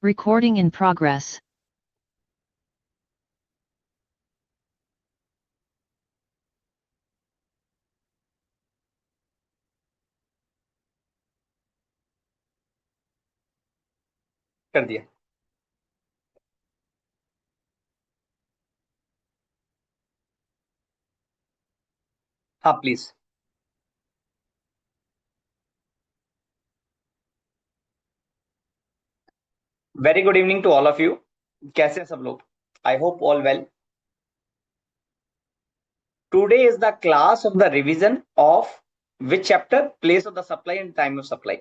Recording in progress. कर दिया। हाँ please. Very good evening to all of you. कैसे हैं सब लोग? I hope all well. Today is the class of the revision of which chapter? Place of the supply and time of supply.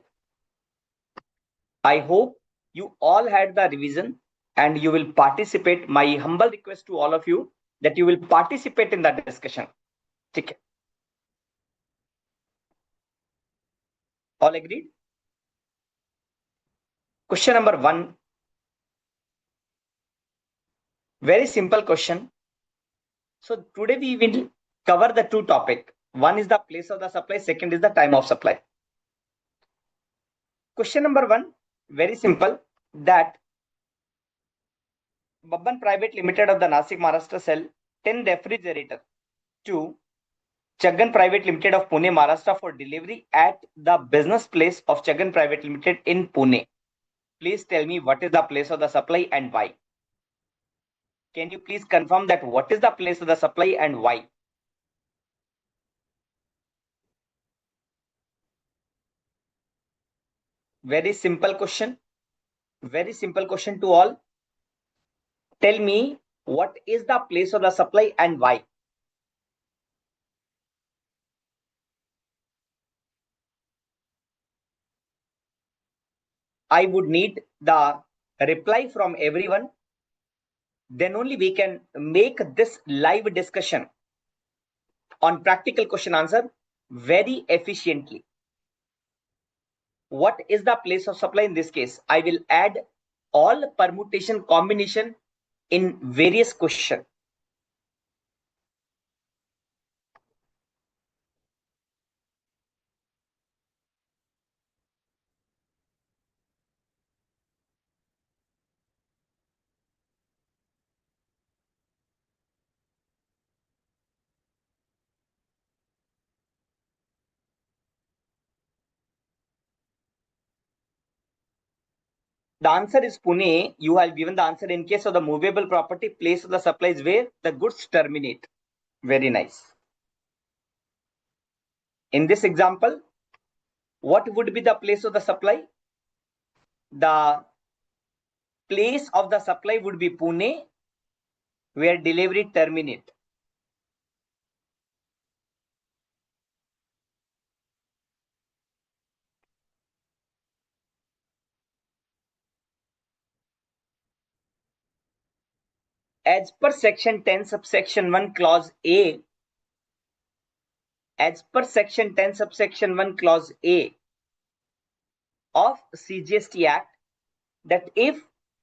I hope you all had the revision and you will participate. My humble request to all of you that you will participate in the discussion. ठीक है? All agreed? Question number 1. Very simple question. So today we will cover the two topics. One is the place of the supply, second is the time of supply. Question number 1, very simple, that Babban Private Limited of the Nasik Maharashtra sell 10 refrigerator to Chaggan Private Limited of Pune, Maharashtra for delivery at the business place of Chaggan Private Limited in Pune. Please tell me what is the place of the supply and why. Can you please confirm that what is the place of the supply and why? Very simple question. Very simple question to all. Tell me what is the place of the supply and why. I would need the reply from everyone. Then only we can make this live discussion on practical question answer very efficiently. What is the place of supply in this case? I will add all permutation combination in various question. The answer is Pune. You have given the answer. In case of the movable property, place of the supply is where the goods terminate. Very nice. In this example, what would be the place of the supply? The place of the supply would be Pune, where delivery terminate. As per section 10 subsection 1 clause A, as per section 10 subsection 1 clause A of CGST Act, that if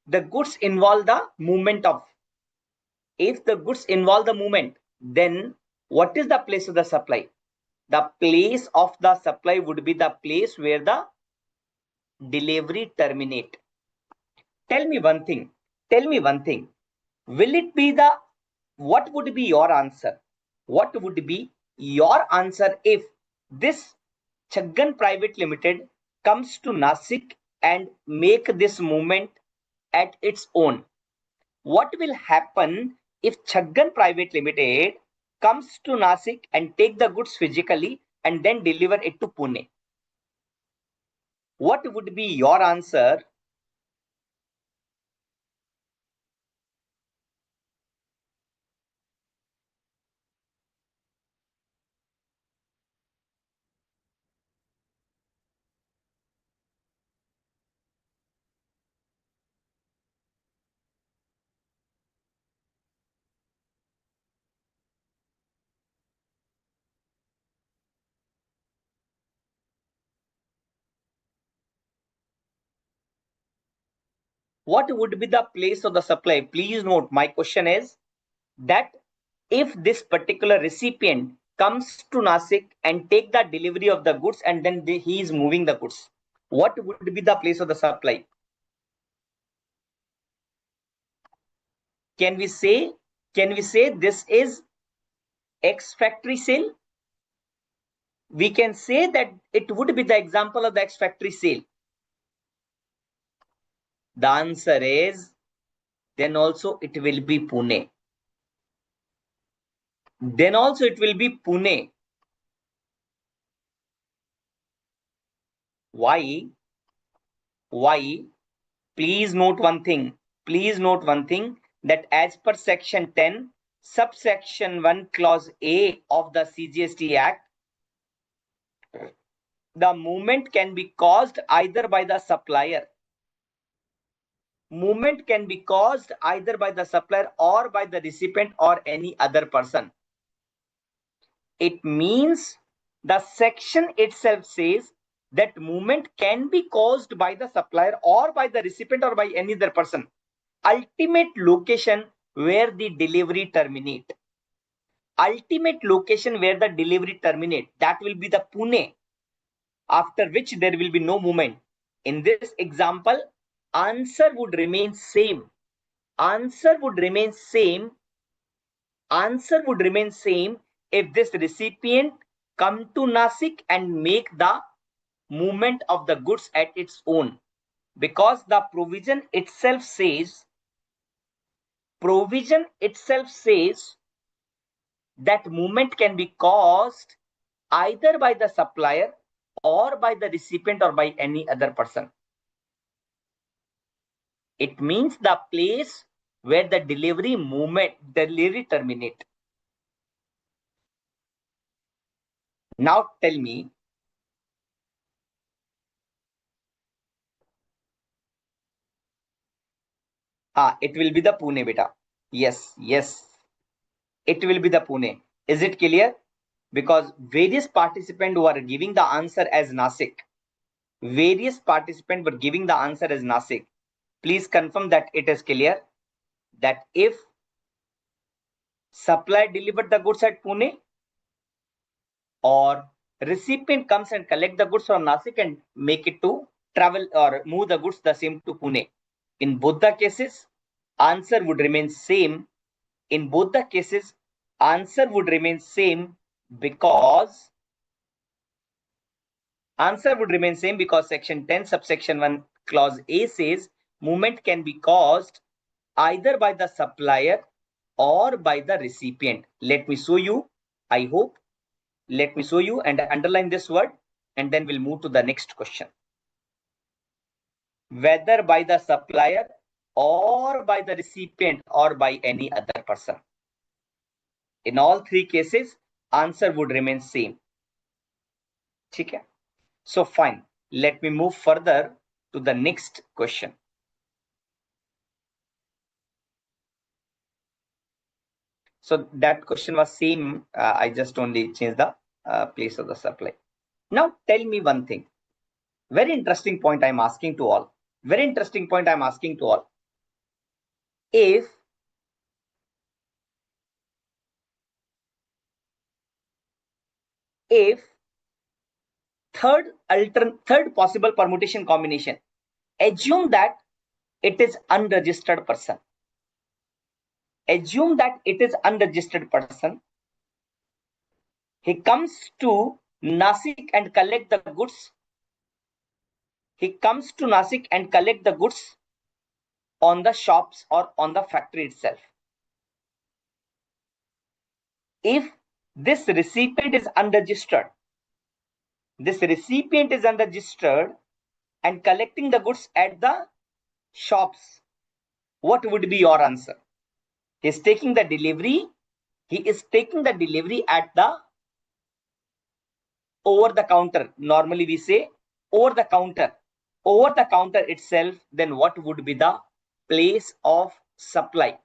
the goods involve the movement, then what is the place of the supply? The place of the supply would be the place where the delivery terminate. Tell me one thing. Will it be the, what would be your answer? What would be your answer if this Chaggan Private Limited comes to Nasik and make this movement at its own? What will happen if Chaggan Private Limited comes to Nasik and take the goods physically and then deliver it to Pune? What would be your answer? What would be the place of the supply? Please note, my question is that if this particular recipient comes to Nasik and take the delivery of the goods and then he is moving the goods, what would be the place of the supply? Can we say this is X factory sale? We can say that it would be the example of the X factory sale. The answer is then also it will be Pune. Then also it will be Pune. Why? Why? Please note one thing. Please note one thing, that as per section 10, subsection 1, clause A of the CGST Act, the movement can be caused either by the supplier. Movement can be caused either by the supplier or by the recipient or any other person. It means the section itself says that movement can be caused by the supplier or by the recipient or by any other person. Ultimate location where the delivery terminate. Ultimate location where the delivery terminate, that will be the Pune, after which there will be no movement. In this example, answer would remain same. Answer would remain same. Answer would remain same if this recipient come to Nasik and make the movement of the goods at its own, because the provision itself says that movement can be caused either by the supplier or by the recipient or by any other person. It means the place where the delivery terminate. Now tell me, it will be the Pune, beta. Yes, it will be the Pune. Is it clear? Because various participants who are giving the answer as Nasik. Various participants were giving the answer as Nasik. Please confirm that it is clear that if supplier delivered the goods at Pune or recipient comes and collect the goods from Nasik and make it to travel or move the goods the same to Pune. In both the cases, answer would remain same. In both the cases, answer would remain same because section 10 subsection 1 clause A says movement can be caused either by the supplier or by the recipient. Let me show you. I hope. Let me show you and underline this word, and then we'll move to the next question. Whether by the supplier or by the recipient or by any other person. In all three cases, answer would remain same. Okay? So fine. Let me move further to the next question. So that question was same. I just only changed the place of the supply. Now tell me one thing. Very interesting point I'm asking to all. Very interesting point I'm asking to all. If third possible permutation combination, assume that it is unregistered person. Assume that it is unregistered person. He comes to Nasik and collect the goods. He comes to Nasik and collect the goods on the shops or on the factory itself. If this recipient is unregistered, and collecting the goods at the shops, what would be your answer? He is taking the delivery. He is taking the delivery at the over the counter. Normally we say over the counter. Over the counter itself, then what would be the place of supply?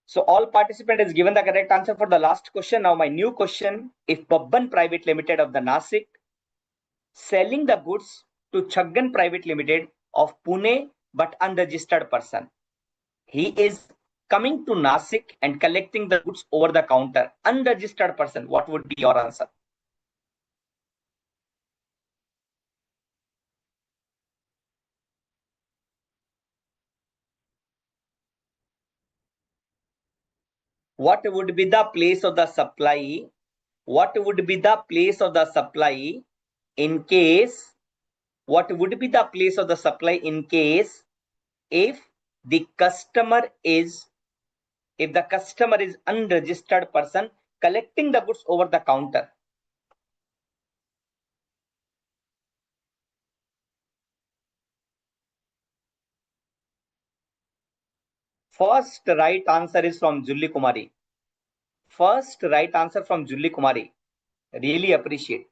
So all participant is given the correct answer for the last question. Now my new question, if Babban Private Limited of the Nasik selling the goods to Chaggan Private Limited of Pune but unregistered person. He is coming to Nasik and collecting the goods over the counter. Unregistered person, what would be your answer? What would be the place of the supply? What would be the place of the supply in case? What would be the place of the supply in case if the customer is unregistered person collecting the goods over the counter? First right answer is from Julli Kumari. First right answer from Julli Kumari. Really appreciate.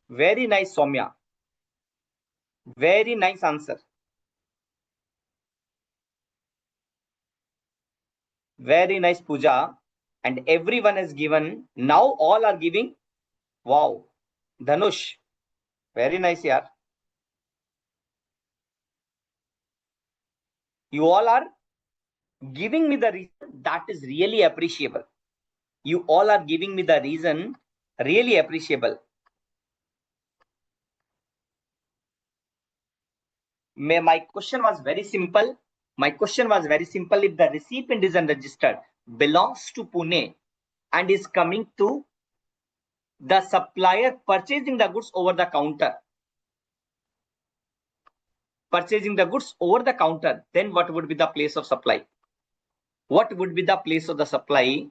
Very nice, Soumya. Very nice answer. Very nice, Pooja. And everyone has given. Now all are giving. Wow. Dhanush. Very nice, yaar. You all are giving me the reason. That is really appreciable. You all are giving me the reason. Really appreciable. My question was very simple. My question was very simple. If the recipient is unregistered, belongs to Pune, and is coming to the supplier purchasing the goods over the counter, then what would be the place of supply? What would be the place of the supply?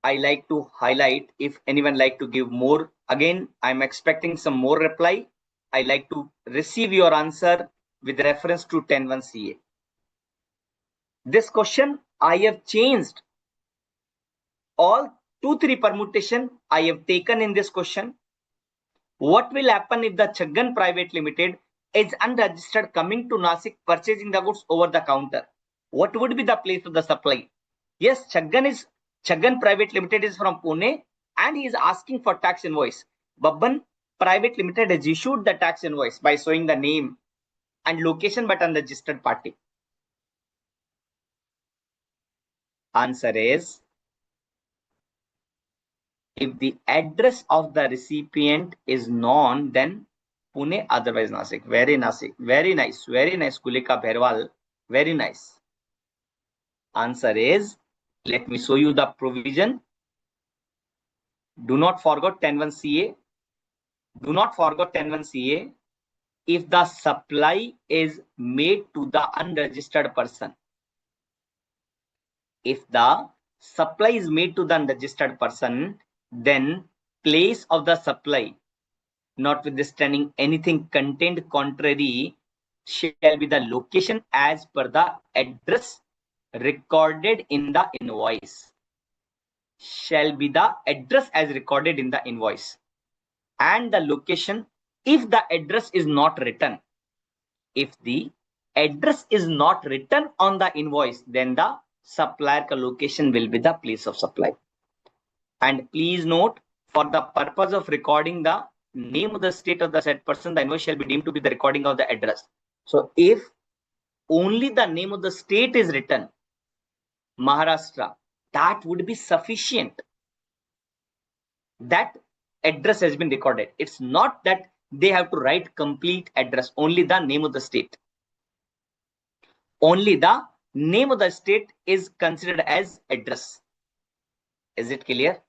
I like to highlight. If anyone like to give more, again, I'm expecting some more reply. I like to receive your answer with reference to 10.1 CA. This question I have changed all 2-3 permutation I have taken in this question. What will happen if the Chaggan Private Limited is unregistered coming to Nasik purchasing the goods over the counter? What would be the place of the supply? Yes, Chaggan Private Limited is from Pune and he is asking for tax invoice. Babban Private Limited has issued the tax invoice by showing the name and location but unregistered party. Answer is, if the address of the recipient is known, then Pune, otherwise Nasik. Very Nasik. Very nice. Very nice, Kulika Bherwal. Very nice. Answer is, let me show you the provision. Do not forget 10.1 CA. Do not forget 10.1 CA. If the supply is made to the unregistered person, if the supply is made to the unregistered person, then place of the supply, notwithstanding anything contained contrary, shall be the location as per the address recorded in the invoice. Shall be the address as recorded in the invoice. And the location, if the address is not written, if the address is not written on the invoice, then the supplier location will be the place of supply. And please note, for the purpose of recording the name of the state of the said person, the invoice shall be deemed to be the recording of the address. So if only the name of the state is written, Maharashtra, that would be sufficient. That address has been recorded. It's not that they have to write complete address, only the name of the state. Only the name of the state is considered as address. Is it clear?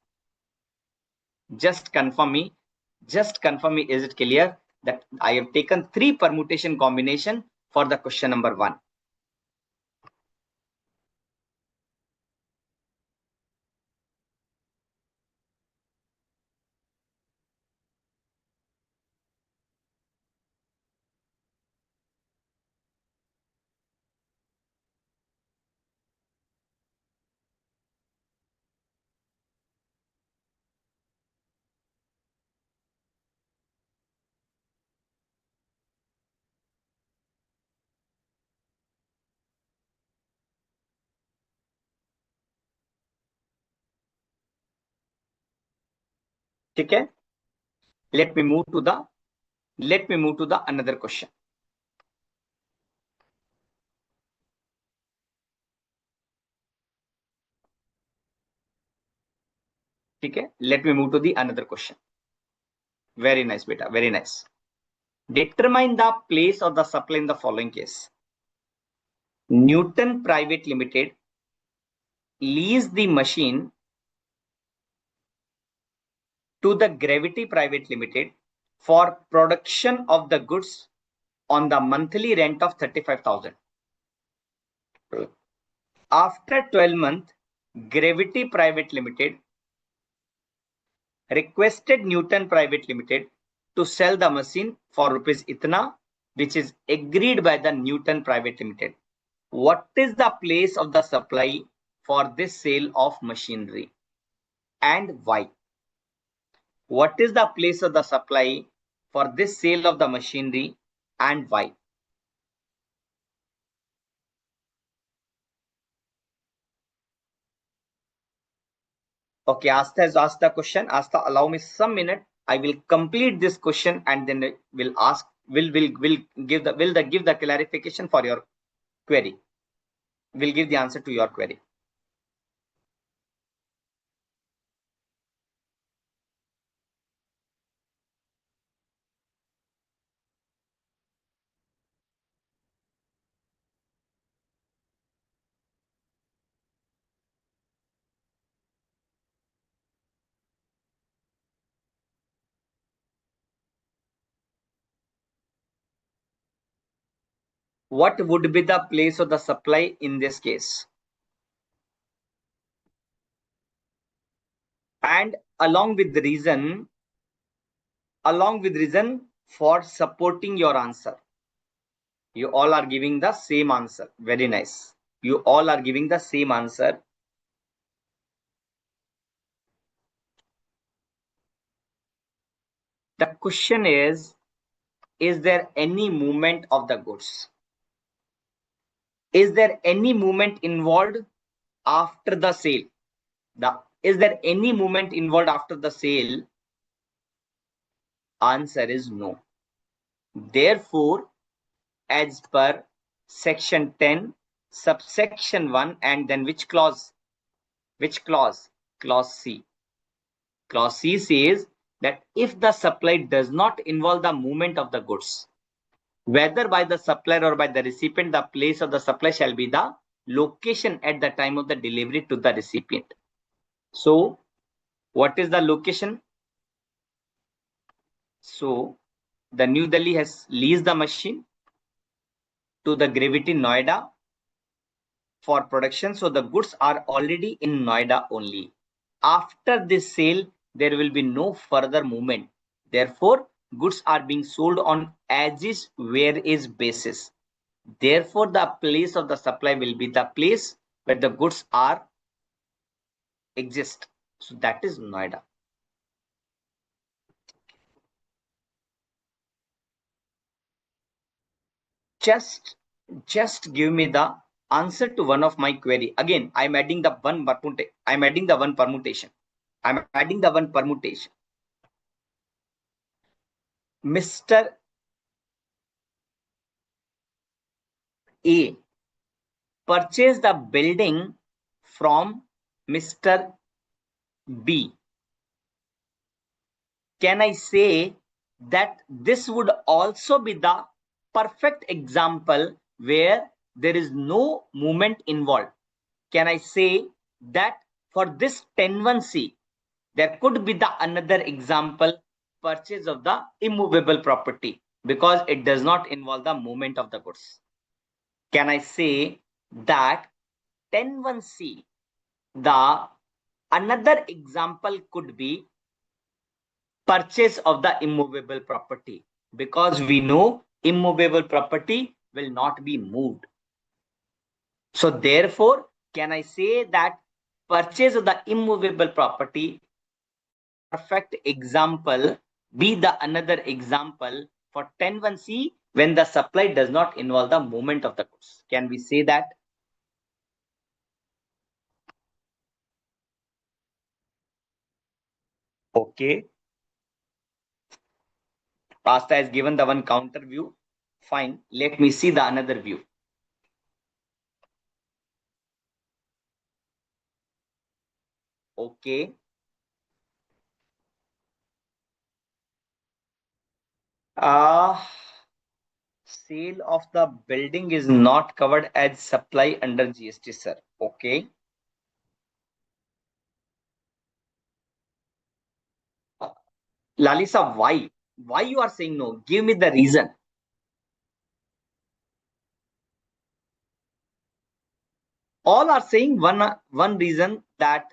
Just confirm me. Just confirm me. Is it clear that I have taken 3 permutation combination for the question number 1? Okay. Let me move to the another question. ठीक है, let me move to the another question. Very nice, beta, very nice. Determine the place of the supply in the following case. Newton Private Limited leased the machine to the Gravity Private Limited for production of the goods on the monthly rent of 35,000. After 12 months, Gravity Private Limited requested Newton Private Limited to sell the machine for rupees itna, which is agreed by the Newton Private Limited. What is the place of the supply for this sale of machinery and why? What is the place of the supply for this sale of the machinery and why? Okay, Asta has asked the question. Asta, allow me some minute. I will complete this question and then will ask, will give the clarification for your query. Will give the answer to your query. What would be the place of the supply in this case? And along with reason for supporting your answer. You all are giving the same answer. Very nice. You all are giving the same answer. The question is there any movement of the goods? Is there any movement involved after the sale? Is there any movement involved after the sale? Answer is no. Therefore, as per section 10, subsection 1, and then which clause? Which clause? Clause C. Clause C says that if the supply does not involve the movement of the goods, whether by the supplier or by the recipient, the place of the supply shall be the location at the time of the delivery to the recipient. So, what is the location? So, the New Delhi has leased the machine to the Gravity Noida for production. So, the goods are already in Noida only. After this sale, there will be no further movement. Therefore, goods are being sold on as is where is basis. Therefore, the place of the supply will be the place where the goods are exist. So that is Noida. Just give me the answer to one of my query. Again, I'm adding the one permutation. I'm adding the one permutation. Mr. A purchased the building from Mr. B. Can I say that this would also be the perfect example where there is no movement involved? Can I say that for this 10(1)(c), there could be the another example, purchase of the immovable property, because it does not involve the movement of the goods? Can I say that 10(1)(c), the another example could be purchase of the immovable property, because we know immovable property will not be moved. So therefore, can I say that purchase of the immovable property perfect example be the another example for 10(1)(c) when the supply does not involve the movement of the goods? Can we say that? Okay. Asta has given the one counter view. Fine. Let me see the another view. Okay. Sale of the building is not covered as supply under GST, sir. Okay. Lalisa, why? Why you are saying no? Give me the reason. All are saying one reason that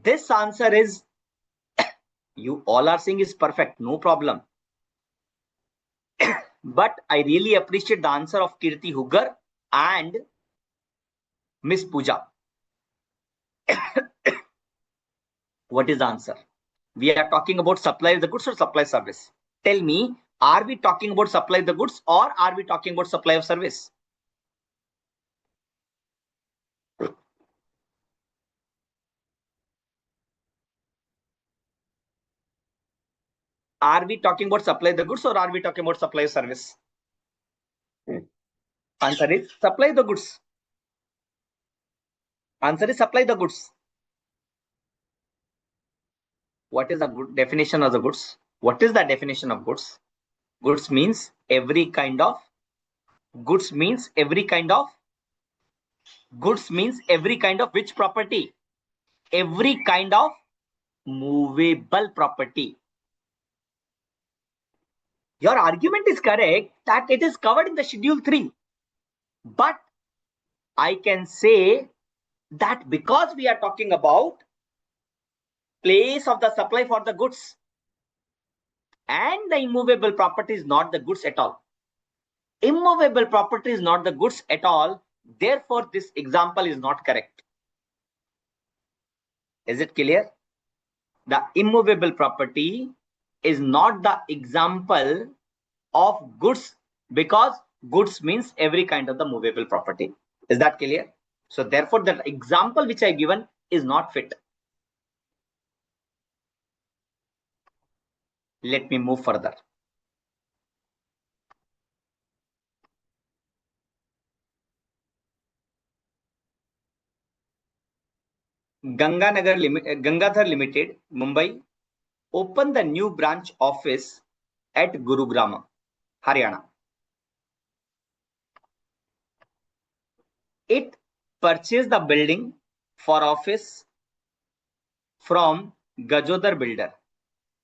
this answer is you all are saying is perfect, no problem. But I really appreciate the answer of Kirti Huggar and Miss Pooja. What is the answer? We are talking about supply of the goods or supply service. Tell me, are we talking about supply of the goods or are we talking about supply of service? Are we talking about supply of the goods or are we talking about supply of service? Answer is supply the goods. Answer is supply the goods. What is the good definition of the goods? What is the definition of goods? Goods means every kind of goods means every kind of goods means every kind of which property? Every kind of movable property. Your argument is correct that it is covered in the schedule 3. But I can say that because we are talking about place of the supply for the goods and the immovable property is not the goods at all. Immovable property is not the goods at all. Therefore, this example is not correct. Is it clear? The immovable property is not the example of goods because goods means every kind of the movable property. Is that clear? So therefore, the example which I given is not fit. Let me move further. Gangadhar Limited, Mumbai, opened the new branch office at Gurugram, Haryana. It purchased the building for office from Gajodhar Builder.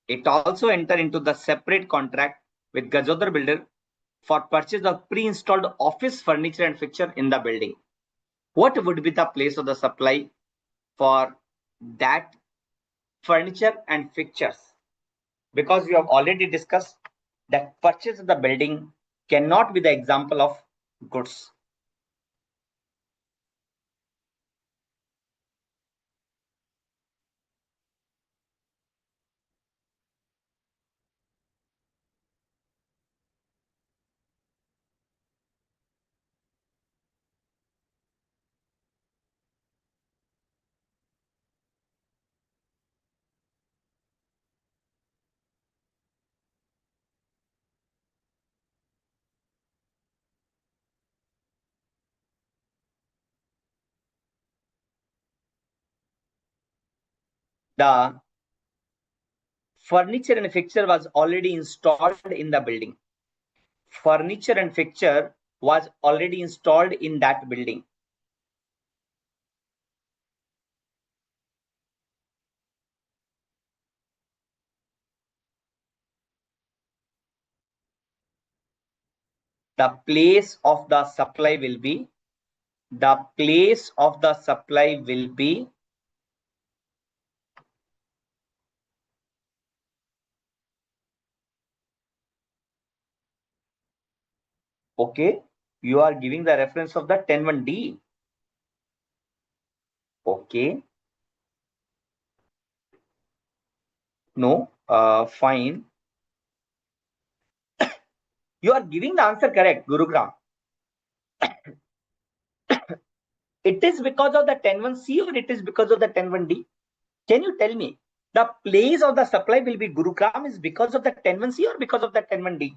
It also entered into the separate contract with Gajodhar Builder for purchase of pre-installed office furniture and fixture in the building. What would be the place of the supply for that furniture and fixtures? Because we have already discussed that purchase of the building cannot be the example of goods. The furniture and fixture was already installed in the building. Furniture and fixture was already installed in that building. The place of the supply will be okay. You are giving the reference of the 101D. Okay. No, fine. You are giving the answer correct, Gurugram. It is because of the 101C or it is because of the 101D? Can you tell me? The place of the supply will be Gurugram is because of the 101C or because of the 101D?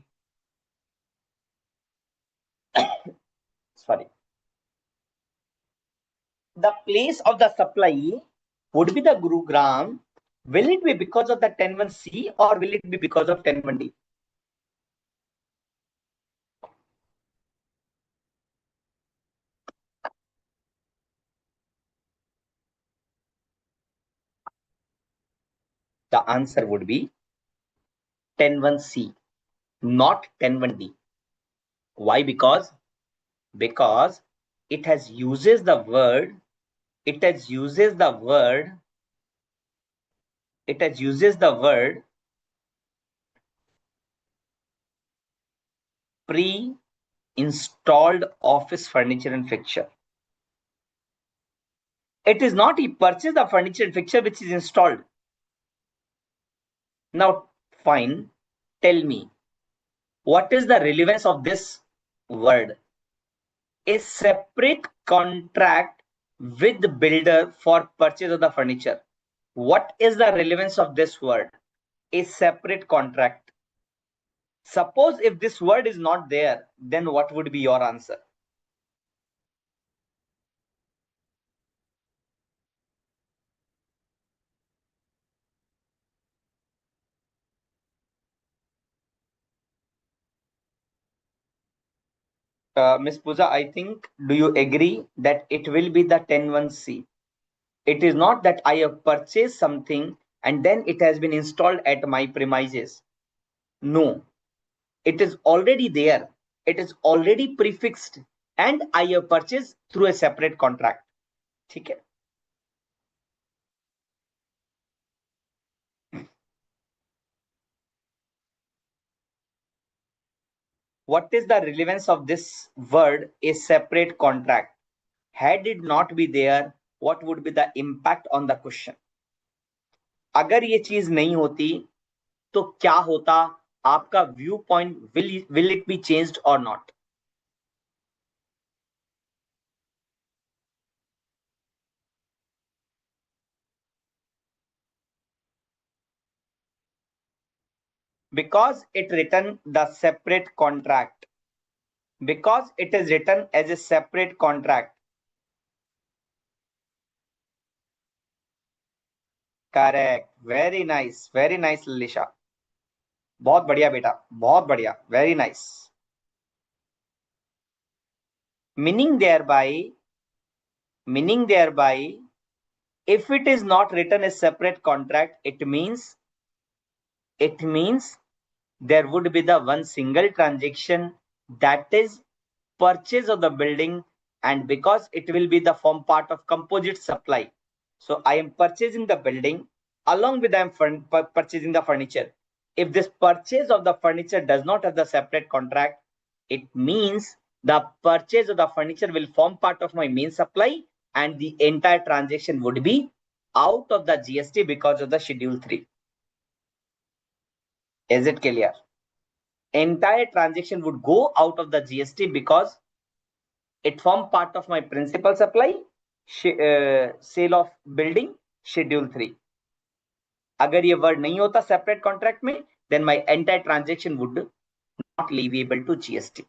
Sorry. The place of the supply would be the Gurugram Will it be because of the 101C or will it be because of 101D? The answer would be 101C, not 101D. Why? Because it has uses the word, it has uses the word, it has uses the word pre-installed office furniture and fixture. It is not he purchased the furniture and fixture which is installed. Now, fine, tell me, what is the relevance of this word? A separate contract with the builder for purchase of the furniture. What is the relevance of this word? A separate contract. Suppose if this word is not there, then what would be your answer? Ms. Pooja, I think, do you agree that it will be the 101C? It is not that I have purchased something and then it has been installed at my premises. No, it is already there. It is already prefixed and I have purchased through a separate contract. ठीक है? What is the relevance of this word, a separate contract? Had it not be there, what would be the impact on the question? अगर ये चीज नहीं होती तो क्या होता? आपका view point will it be changed और not? Because it written the separate contract, because it is written as a separate contract. Correct. Very nice Lisha. बहुत बढ़िया बेटा, बहुत बढ़िया, very nice. Meaning thereby, if it is not written as separate contract, it means there would be the one single transaction, that is purchase of the building, and because it will be the form part of composite supply, so I am purchasing the building along with I am purchasing the furniture. If this purchase of the furniture does not have the separate contract, it means the purchase of the furniture will form part of my main supply and the entire transaction would be out of the GST because of the schedule 3. Is it clear? Entire transaction would go out of the GST because it form part of my principal supply, sale of building, schedule 3. अगर ये word नहीं होता separate contract में, then my entire transaction would not leviable to GST.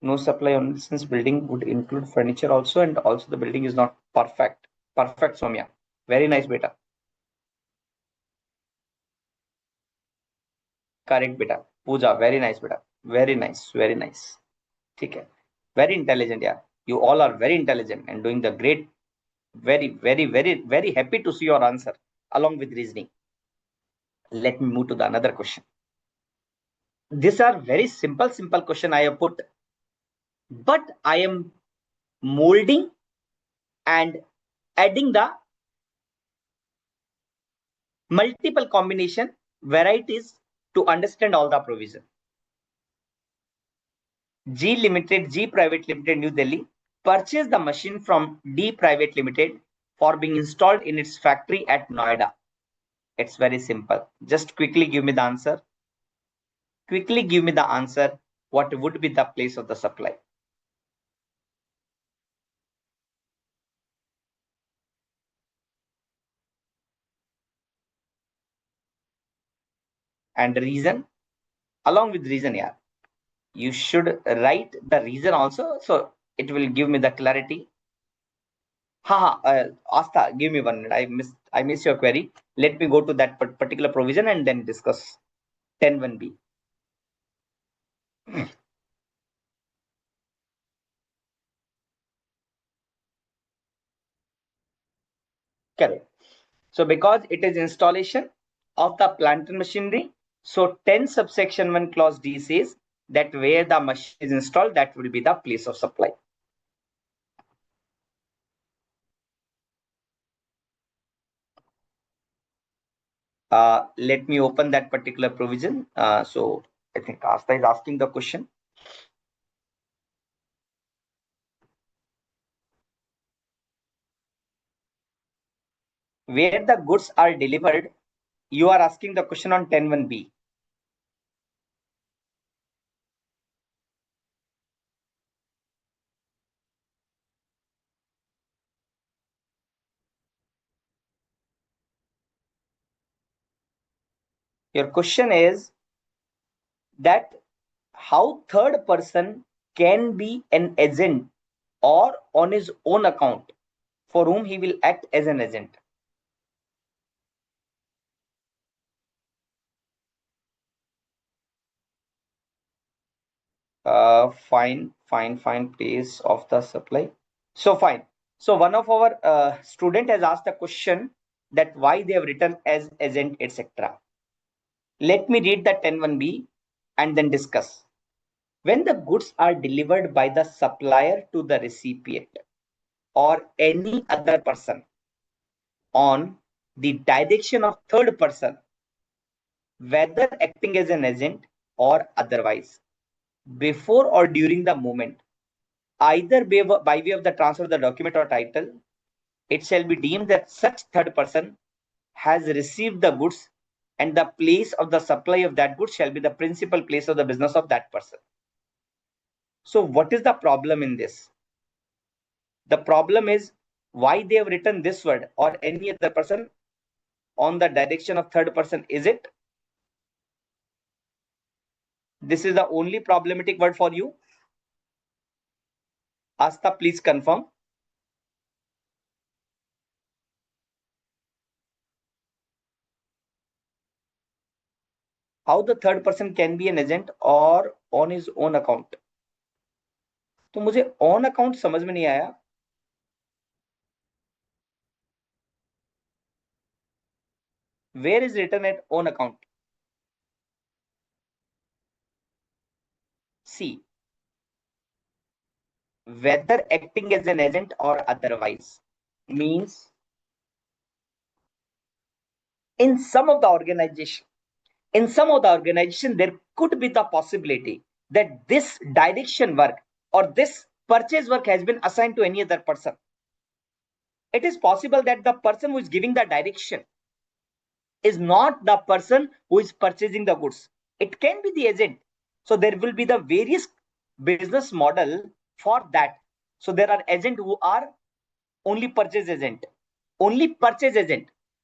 No supply only since building would include furniture also, and also the building is not perfect. Perfect, Somya. Very nice, beta. Correct, beta. Pooja, very nice, beta. Very nice, very nice. ठीक है. Very intelligent, yeah. You all are very intelligent and doing the great. Very happy to see your answer along with reasoning. Let me move to the another question. These are very simple question I have put, but I am molding and adding the multiple combination varieties to understand all the provision. G Limited, G Private Limited, New Delhi, purchased the machine from D Private Limited for being installed in its factory at Noida. It's very simple. Just quickly give me the answer. Quickly give me the answer. What would be the place of the supply? And reason? Along with reason, yeah. You should write the reason also, so it will give me the clarity. Asta, give me 1 minute. I missed your query. Let me go to that particular provision and then discuss 10(1)(b). Correct. So because it is installation of the plant and machinery, so 10 subsection 1 clause D says that where the machine is installed, that will be the place of supply. Let me open that particular provision. So I think Asta is asking the question. Where the goods are delivered, you are asking the question on 10(1)(b). Your question is that how third person can be an agent or on his own account for whom he will act as an agent. Fine, place of the supply. So fine. So one of our student has asked a question that why they have written as agent, etc. Let me read the 10(1)(b) and then discuss. When the goods are delivered by the supplier to the recipient or any other person on the direction of third person, whether acting as an agent or otherwise, before or during the moment, either by way of the transfer of the document or title, it shall be deemed that such third person has received the goods, and the place of the supply of that good shall be the principal place of the business of that person. So what is the problem in this? The problem is why they have written this word or any other person on the direction of third person. Is it? This is the only problematic word for you? Asta, please confirm. How the third person can be an agent or on his own account? तो मुझे on account समझ में नहीं आया. Where is written at own account? See, whether acting as an agent or otherwise means in some of the organization, there could be the possibility that this direction work or this purchase work has been assigned to any other person. It is possible that the person who is giving the direction is not the person who is purchasing the goods. It can be the agent. So there will be the various business model for that. So there are agents who are only purchase agent.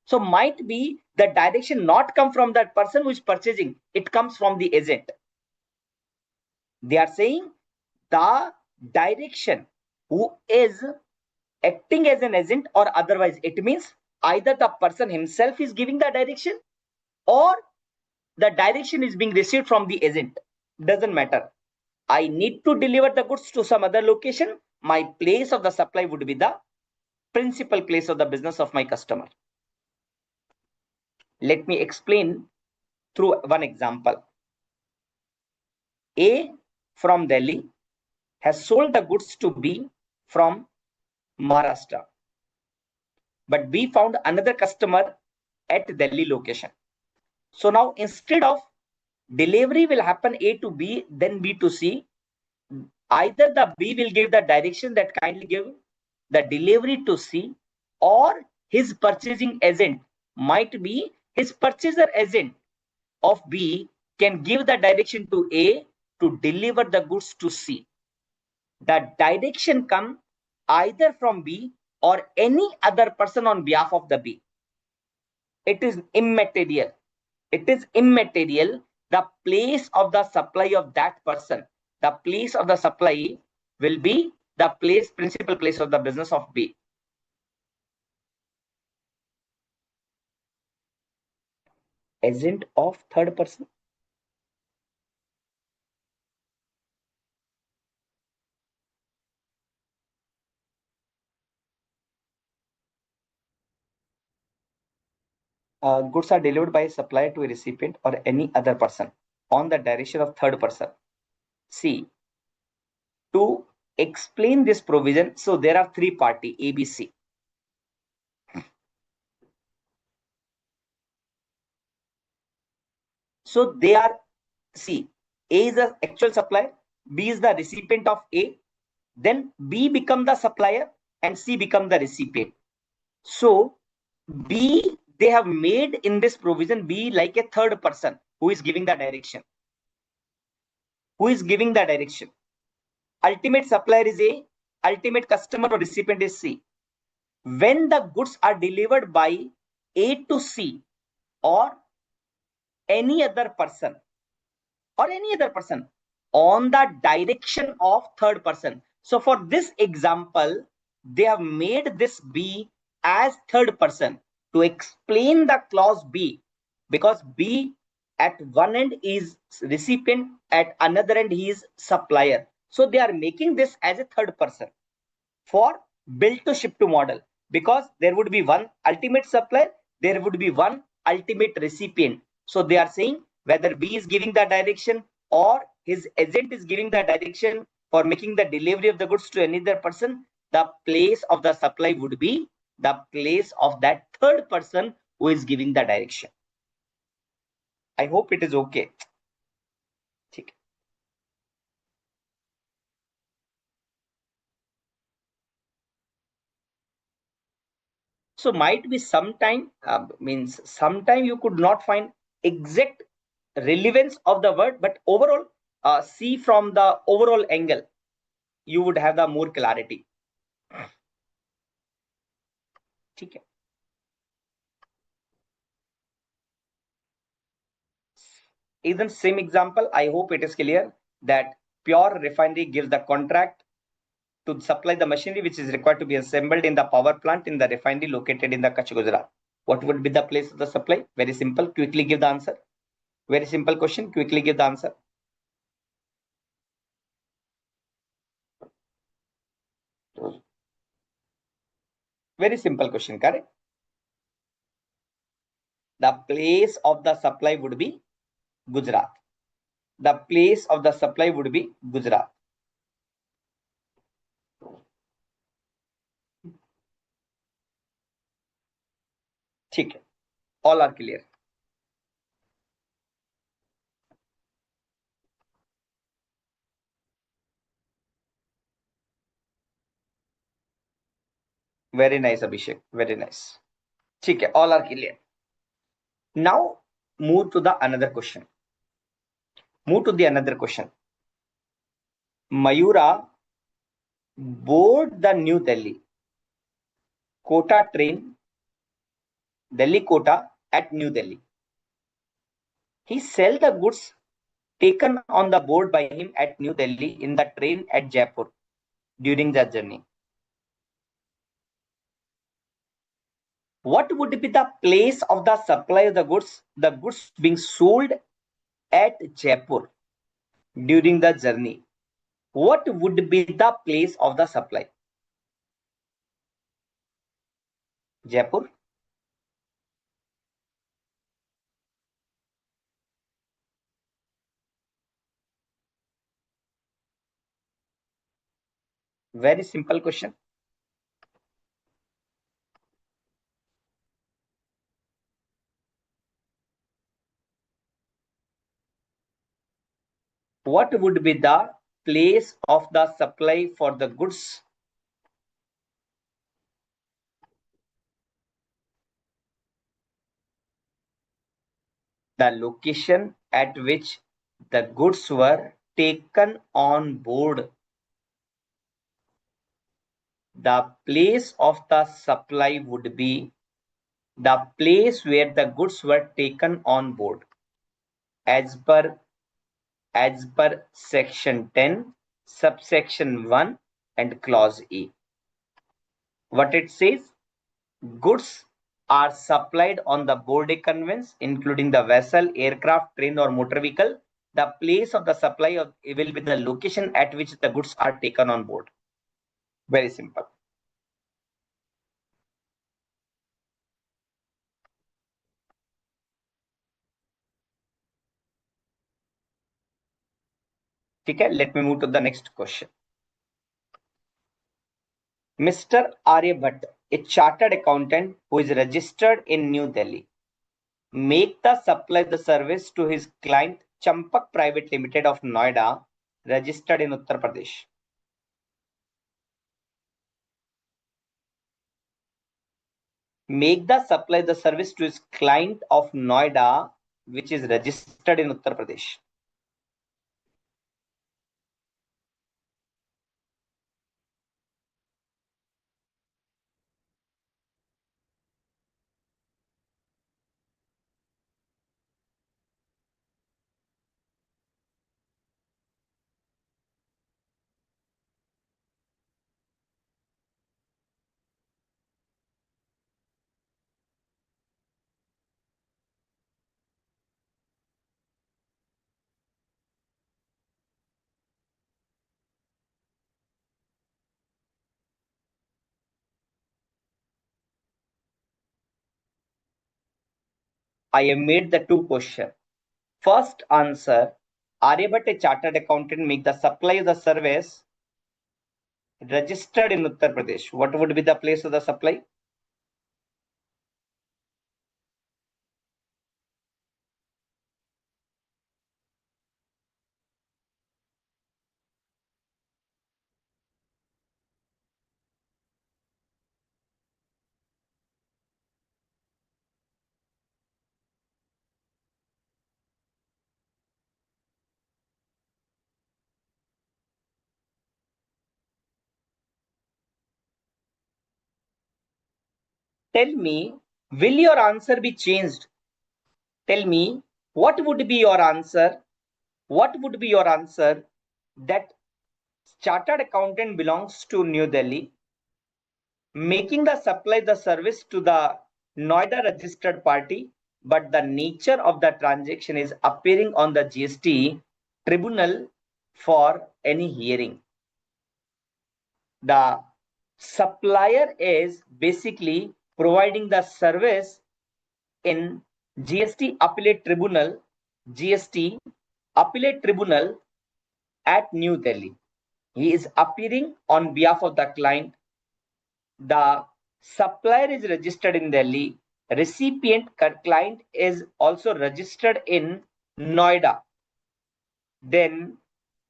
So might be the direction not come from that person who is purchasing. It comes from the agent. They are saying the direction who is acting as an agent or otherwise. It means either the person himself is giving the direction or the direction is being received from the agent. Doesn't matter. I need to deliver the goods to some other location. My place of the supply would be the principal place of the business of my customer. Let me explain through one example. A from Delhi has sold the goods to B from Maharashtra. But B found another customer at Delhi location. So now instead of delivery will happen A to B, then B to C, either the B will give the direction that kindly give the delivery to C, or his purchasing agent might be his purchaser agent of B can give the direction to A to deliver the goods to C. The direction come either from B or any other person on behalf of the B. It is immaterial. The place of the supply of that person. the place of the supply will be the principal place of the business of B. Agent of third person. Goods are delivered by a supplier to a recipient or any other person on the direction of third person. See, to explain this provision, so there are three party ABC. So they are, see, A is the actual supplier, B is the recipient of A, then B become the supplier and C become the recipient. So B, they have made in this provision B like a third person who is giving the direction. Who is giving the direction? Ultimate supplier is A, ultimate customer or recipient is C. When the goods are delivered by A to C or any other person on the direction of third person. So for this example, they have made this B as third person to explain the clause B, because B at one end is recipient, at another end he is supplier. So they are making this as a third person for build to ship to model, because there would be one ultimate supplier, there would be one ultimate recipient. So they are saying whether B is giving the direction or his agent is giving the direction for making the delivery of the goods to another person, the place of the supply would be the place of that third person who is giving the direction. I hope it is okay. So might be sometime means sometime you could not find exact relevance of the word, but overall see from the overall angle, you would have the more clarity. ठीक है. Even same example, I hope it is clear that Pure Refinery gives the contract to supply the machinery which is required to be assembled in the power plant in the refinery located in the Kutch, Gujarat. What would be the place of the supply? Very simple. Quickly give the answer. Very simple question. Quickly give the answer. Very simple question. Correct. The place of the supply would be Gujarat. The place of the supply would be Gujarat. ठीक है. All are clear. Very nice, Abhishek. Very nice. ठीक है. All are clear. Now move to the another question. Move to the another question. Mayura board the New Delhi Kota train, Delhi Kota at New Delhi. He sell the goods taken on the board by him at New Delhi in the train at Jaipur during the journey. What would be the place of the supply of the goods being sold at Jaipur during the journey? What would be the place of the supply? Jaipur. Very simple question. What would be the place of the supply for the goods? The location at which the goods were taken on board. The place of the supply would be the place where the goods were taken on board. As per as per section 10, subsection 1 and clause E. What it says? Goods are supplied on the board a conveyance, including the vessel, aircraft, train, or motor vehicle. The place of the supply will be the location at which the goods are taken on board. Very simple. ठीक है, let me move to the next question. Mr. Aryabhat, a chartered accountant who is registered in New Delhi, make the supply the service to his client Champak Private Limited of Noida, registered in Uttar Pradesh. Make the supply the service to his client of Noida, which is registered in Uttar Pradesh. I have made the two questions. First answer, Aryabhat, a chartered accountant, make the supply of the service registered in Uttar Pradesh. What would be the place of the supply? Tell me, will your answer be changed? Tell me, what would be your answer? What would be your answer that chartered accountant belongs to New Delhi, making the supply the service to the Noida registered party, but the nature of the transaction is appearing on the GST tribunal for any hearing. The supplier is basically providing the service in GST appellate tribunal, GST appellate tribunal at New Delhi. He is appearing on behalf of the client. The supplier is registered in Delhi. Recipient client is also registered in Noida. Then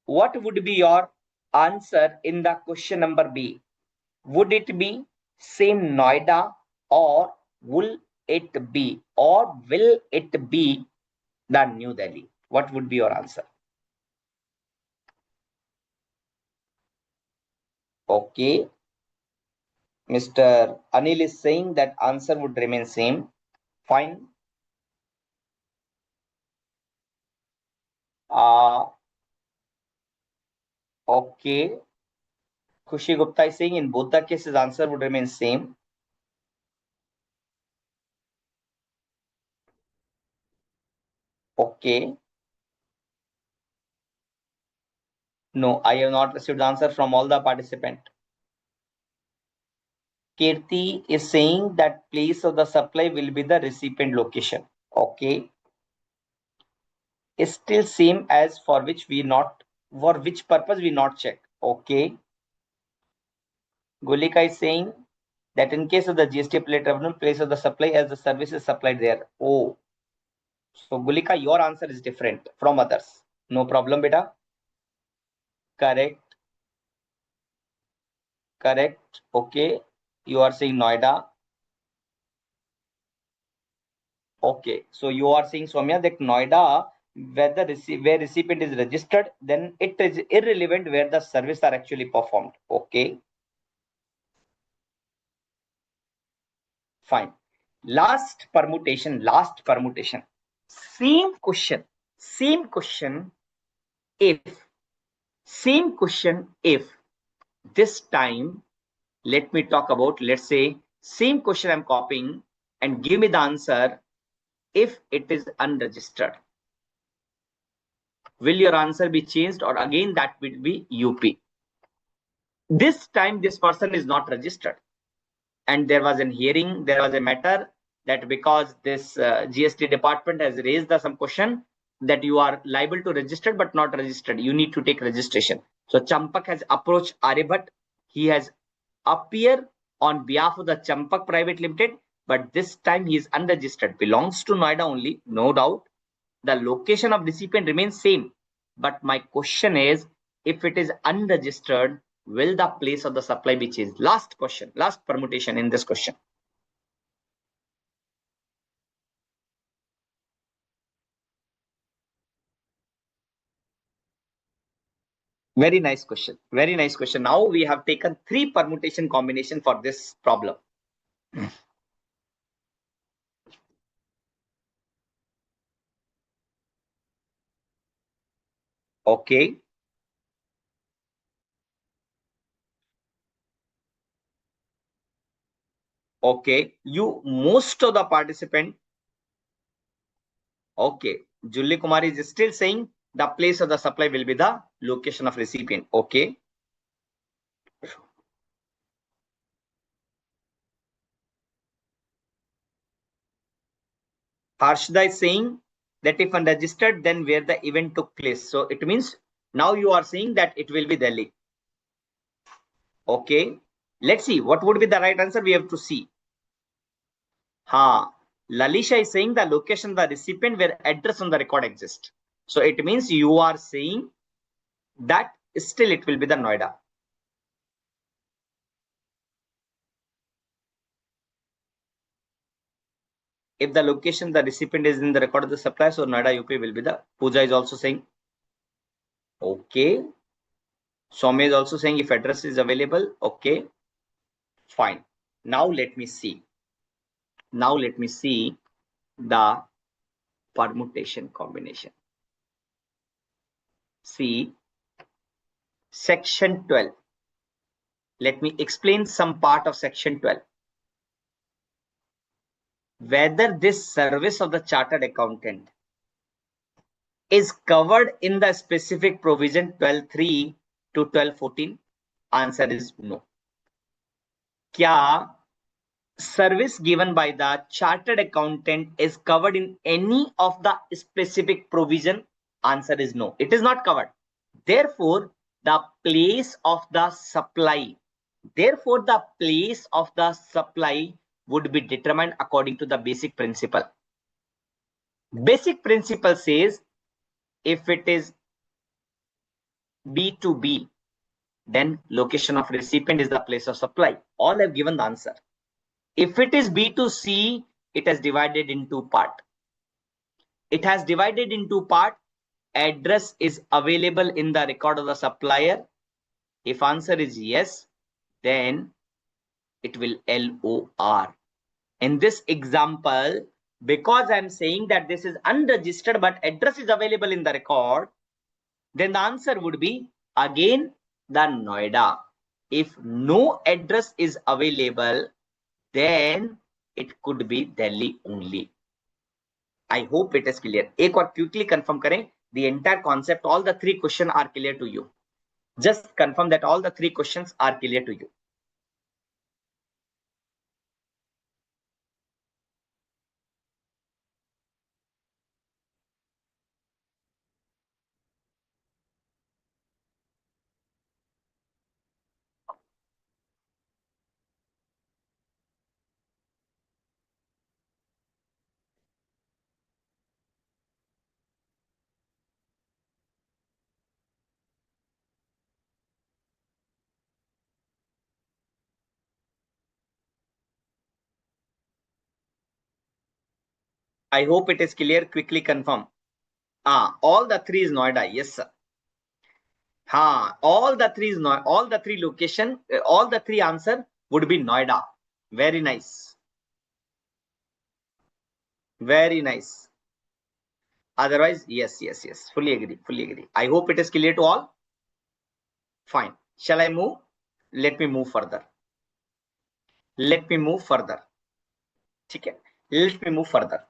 what would be your answer in the question number B? Would it be same Noida, or will it be the New Delhi? What would be your answer? Okay. Mr. Anil is saying that answer would remain same. Fine. Okay. Khushi Gupta is saying in both the cases answer would remain same. Okay. No, I have not received the answer from all the participants. Kirti is saying that place of the supply will be the recipient location. Okay. Is still same as for which purpose we not check. Okay. Gulika is saying that in case of the GST appellate tribunal, place of the supply as the service is supplied there. Oh, so Gulika, your answer is different from others. No problem, beta. Correct. Correct. Okay. You are saying Noida. Okay. So you are saying, Soumya, that Noida, where recipient is registered, then it is irrelevant where the service are actually performed. Okay. Fine. Last permutation. Same question. if, same question if, this time let me talk about, let's say same question I'm copying and give me the answer if it is unregistered. Will your answer be changed, or again that will be UP? This time this person is not registered, and there was an hearing, there was a matter that because this GST department has raised some question that you are liable to register but not registered, you need to take registration. So Champak has approached Aryabhat. He has appeared on behalf of the Champak Private Limited, but this time he is unregistered, belongs to Noida only, no doubt. The location of recipient remains same, but my question is, if it is unregistered, will the place of the supply be changed? Last question, last permutation in this question. Very nice question. Very nice question. Now we have taken 3 permutation combination for this problem. Okay. Okay. You, most of the participant. Okay. Julie Kumari is still saying the place of the supply will be the location of recipient. Okay. Harshda is saying that if unregistered, then where the event took place. So it means now you are saying that it will be Delhi. Okay. Let's see what would be the right answer. We have to see. Lalisha is saying the location of the recipient where address on the record exists. So it means you are saying that still it will be the Noida. If the location the recipient is in the record of the supply, so Noida UP will be the. Pooja is also saying. Okay. Soumya is also saying if address is available. Okay. Fine. Now let me see. Now let me see the permutation combination. See section 12. Let me explain some part of section 12. Whether this service of the chartered accountant is covered in the specific provision 12.3 to 12.14? Answer is no. Kya service given by the chartered accountant is covered in any of the specific provision? Answer is no. It is not covered. Therefore, the place of the supply. Therefore, the place of the supply would be determined according to the basic principle. Basic principle says if it is B2B, then location of recipient is the place of supply. All have given the answer. If it is B2C, it has divided in 2 parts. It has divided in 2 parts. Address is available in the record of the supplier. If answer is yes, then it will LOR. In this example, because I'm saying that this is unregistered but address is available in the record, then the answer would be again the Noida. If no address is available, then it could be Delhi only. I hope it is clear. एक और quickly confirm करें. The entire concept, all the 3 questions are clear to you. Just confirm that all the 3 questions are clear to you. I hope it is clear. Quickly confirm. All the 3 is Noida. Yes, sir. All the 3 is Noida. All the 3 location, all the 3 answer would be Noida. Very nice. Very nice. Otherwise, yes, fully agree. I hope it is clear to all. Fine. Shall I move? Let me move further. ठीक है? Let me move further.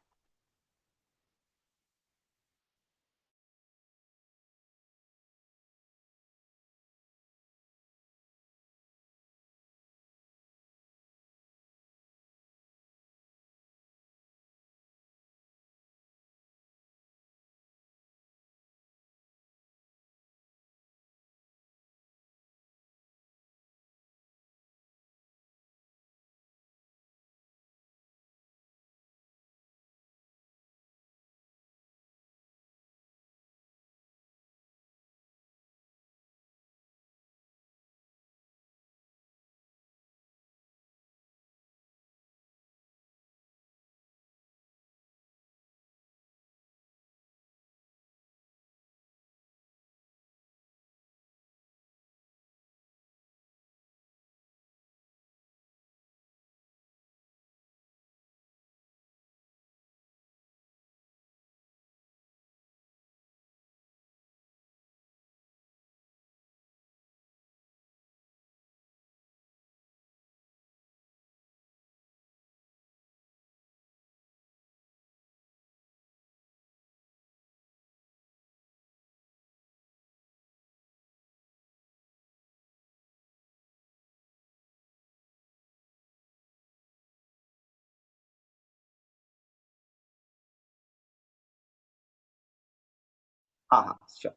Sure.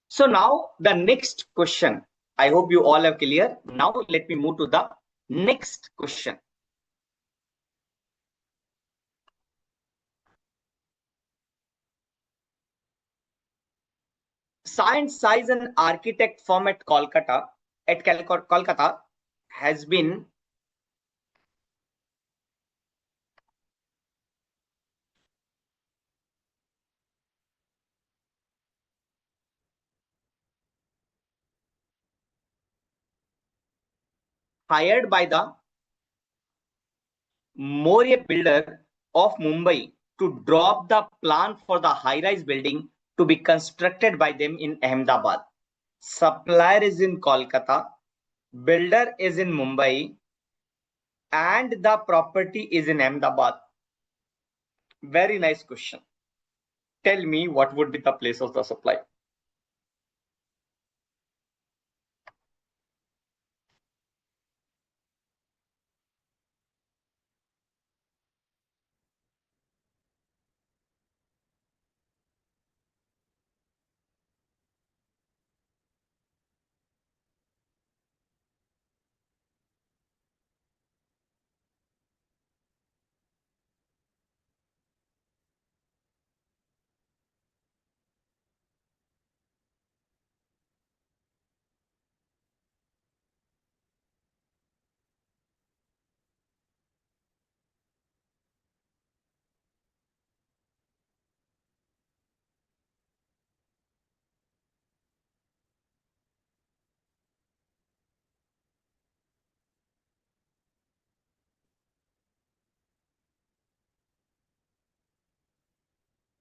So now the next question. I hope you all are clear. Now let me move to the next question. Science, Size and Architect firm at Kolkata, Kolkata has been hired by the Moria builder of Mumbai to drop the plan for the high-rise building to be constructed by them in Ahmedabad. Supplier is in Kolkata, builder is in Mumbai, and the property is in Ahmedabad. Very nice question. Tell me what would be the place of the supply.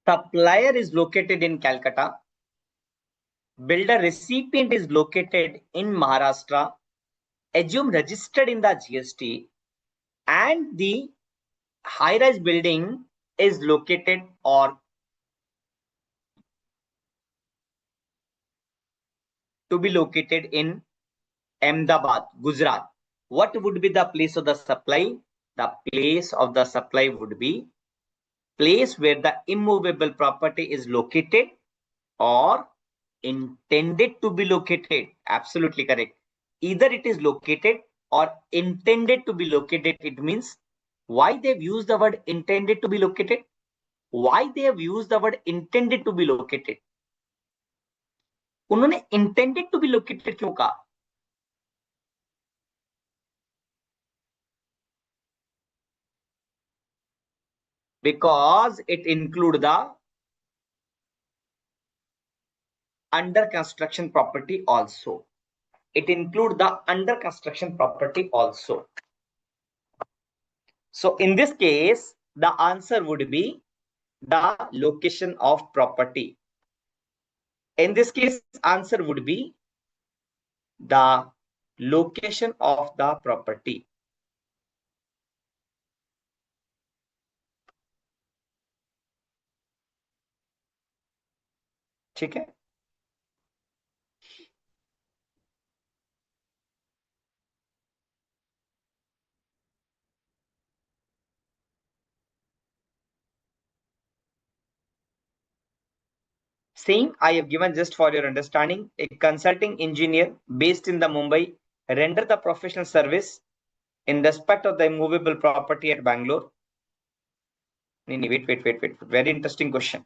Supplier is located in Calcutta. Builder recipient is located in Maharashtra. Assume registered in the GST, and the high-rise building is located or to be located in Ahmedabad, Gujarat. What would be the place of the supply? The place of the supply would be place where the immovable property is located or intended to be located. Absolutely correct. Either it is located or intended to be located. It means why they've used the word intended to be located. Why they have used the word intended to be located? उन्होंने intended to be located क्यों कहा? Because it include the under construction property also. It include the under construction property also. So in this case, the answer would be the location of property. In this case, answer would be the location of the property. ठीक है. Same I have given just for your understanding. A consulting engineer based in the Mumbai render the professional service in respect of the immovable property at Bangalore. Wait. Very interesting question.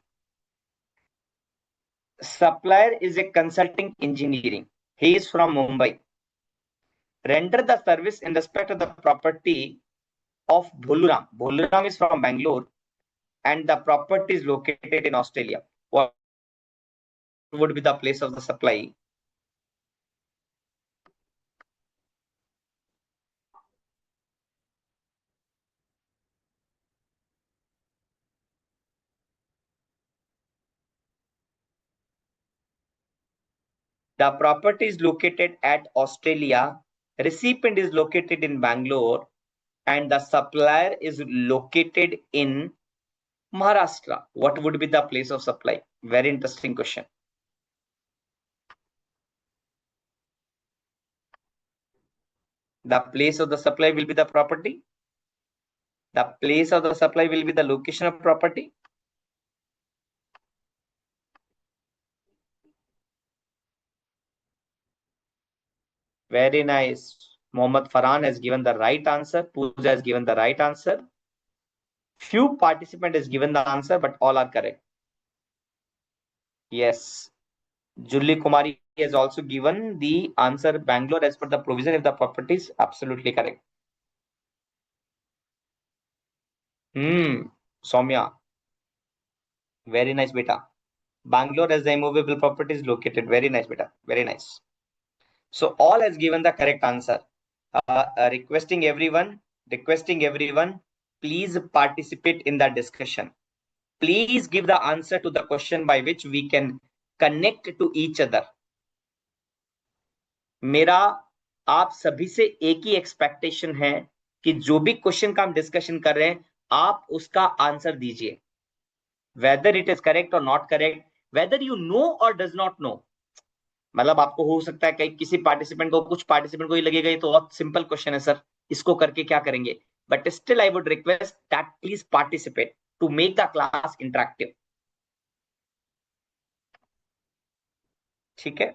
Supplier is a consulting engineering. He is from Mumbai. Render the service in respect of the property of Bholuram. Bholuram is from Bangalore and the property is located in Australia. What would be the place of the supply? The property is located at Australia. Recipient is located in Bangalore and the supplier is located in Maharashtra. What would be the place of supply? Very interesting question. The place of the supply will be the property. The place of the supply will be the location of property. Very nice. Mohammad Farhan has given the right answer. Pooja has given the right answer. Few participant has given the answer, but all are correct. Yes. Julie Kumari has also given the answer Bangalore as per the provision if the property is absolutely correct. Soumya. Very nice, beta. Bangalore as the immovable property is located. Very nice, beta. Very nice. So all has given the correct answer. Requesting everyone, please participate in the discussion. Please give the answer to the question by which we can connect to each other. मेरा आप सभी से एक ही expectation है कि जो भी question का हम डिस्कशन कर रहे हैं आप उसका आंसर दीजिए, वेदर इट इज करेक्ट और not correct, whether you know और डज नॉट नो. मतलब आपको हो सकता है कि किसी पार्टिसिपेंट को, कुछ पार्टिसिपेंट को ये लगेगा ये तो बहुत सिंपल क्वेश्चन है सर, इसको करके क्या करेंगे, but still I would request that please participate to make the class interactive. ठीक है,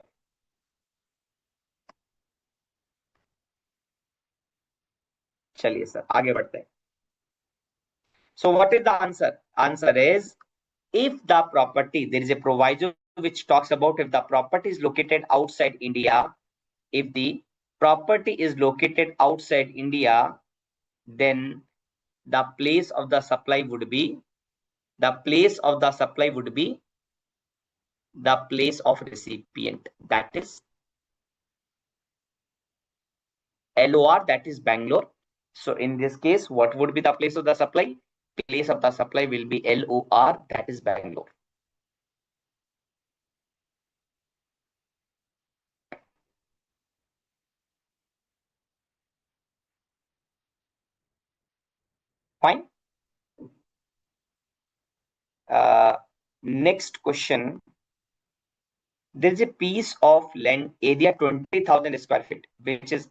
चलिए सर आगे बढ़ते हैं. So what is the answer? Answer is if the property, there is a proviso which talks about if the property is located outside India, if the property is located outside India, then the place of the supply would be the place of the supply would be the place of recipient, that is LOR, that is Bangalore. So in this case, what would be the place of the supply? Place of the supply will be LOR, that is Bangalore. Fine. Next question. There is a piece of land area 20,000 square feet, which is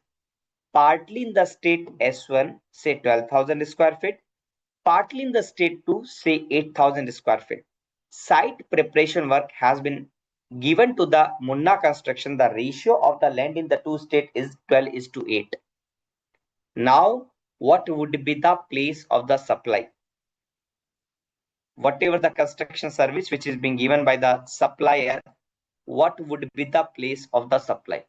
partly in the state S1, say 12,000 square feet, partly in the state 2, say 8,000 square feet. Site preparation work has been given to the Munna construction. The ratio of the land in the two states is 12:8. Now, what would be the place of the supply? Whatever the construction service which is being given by the supplier, what would be the place of the supply?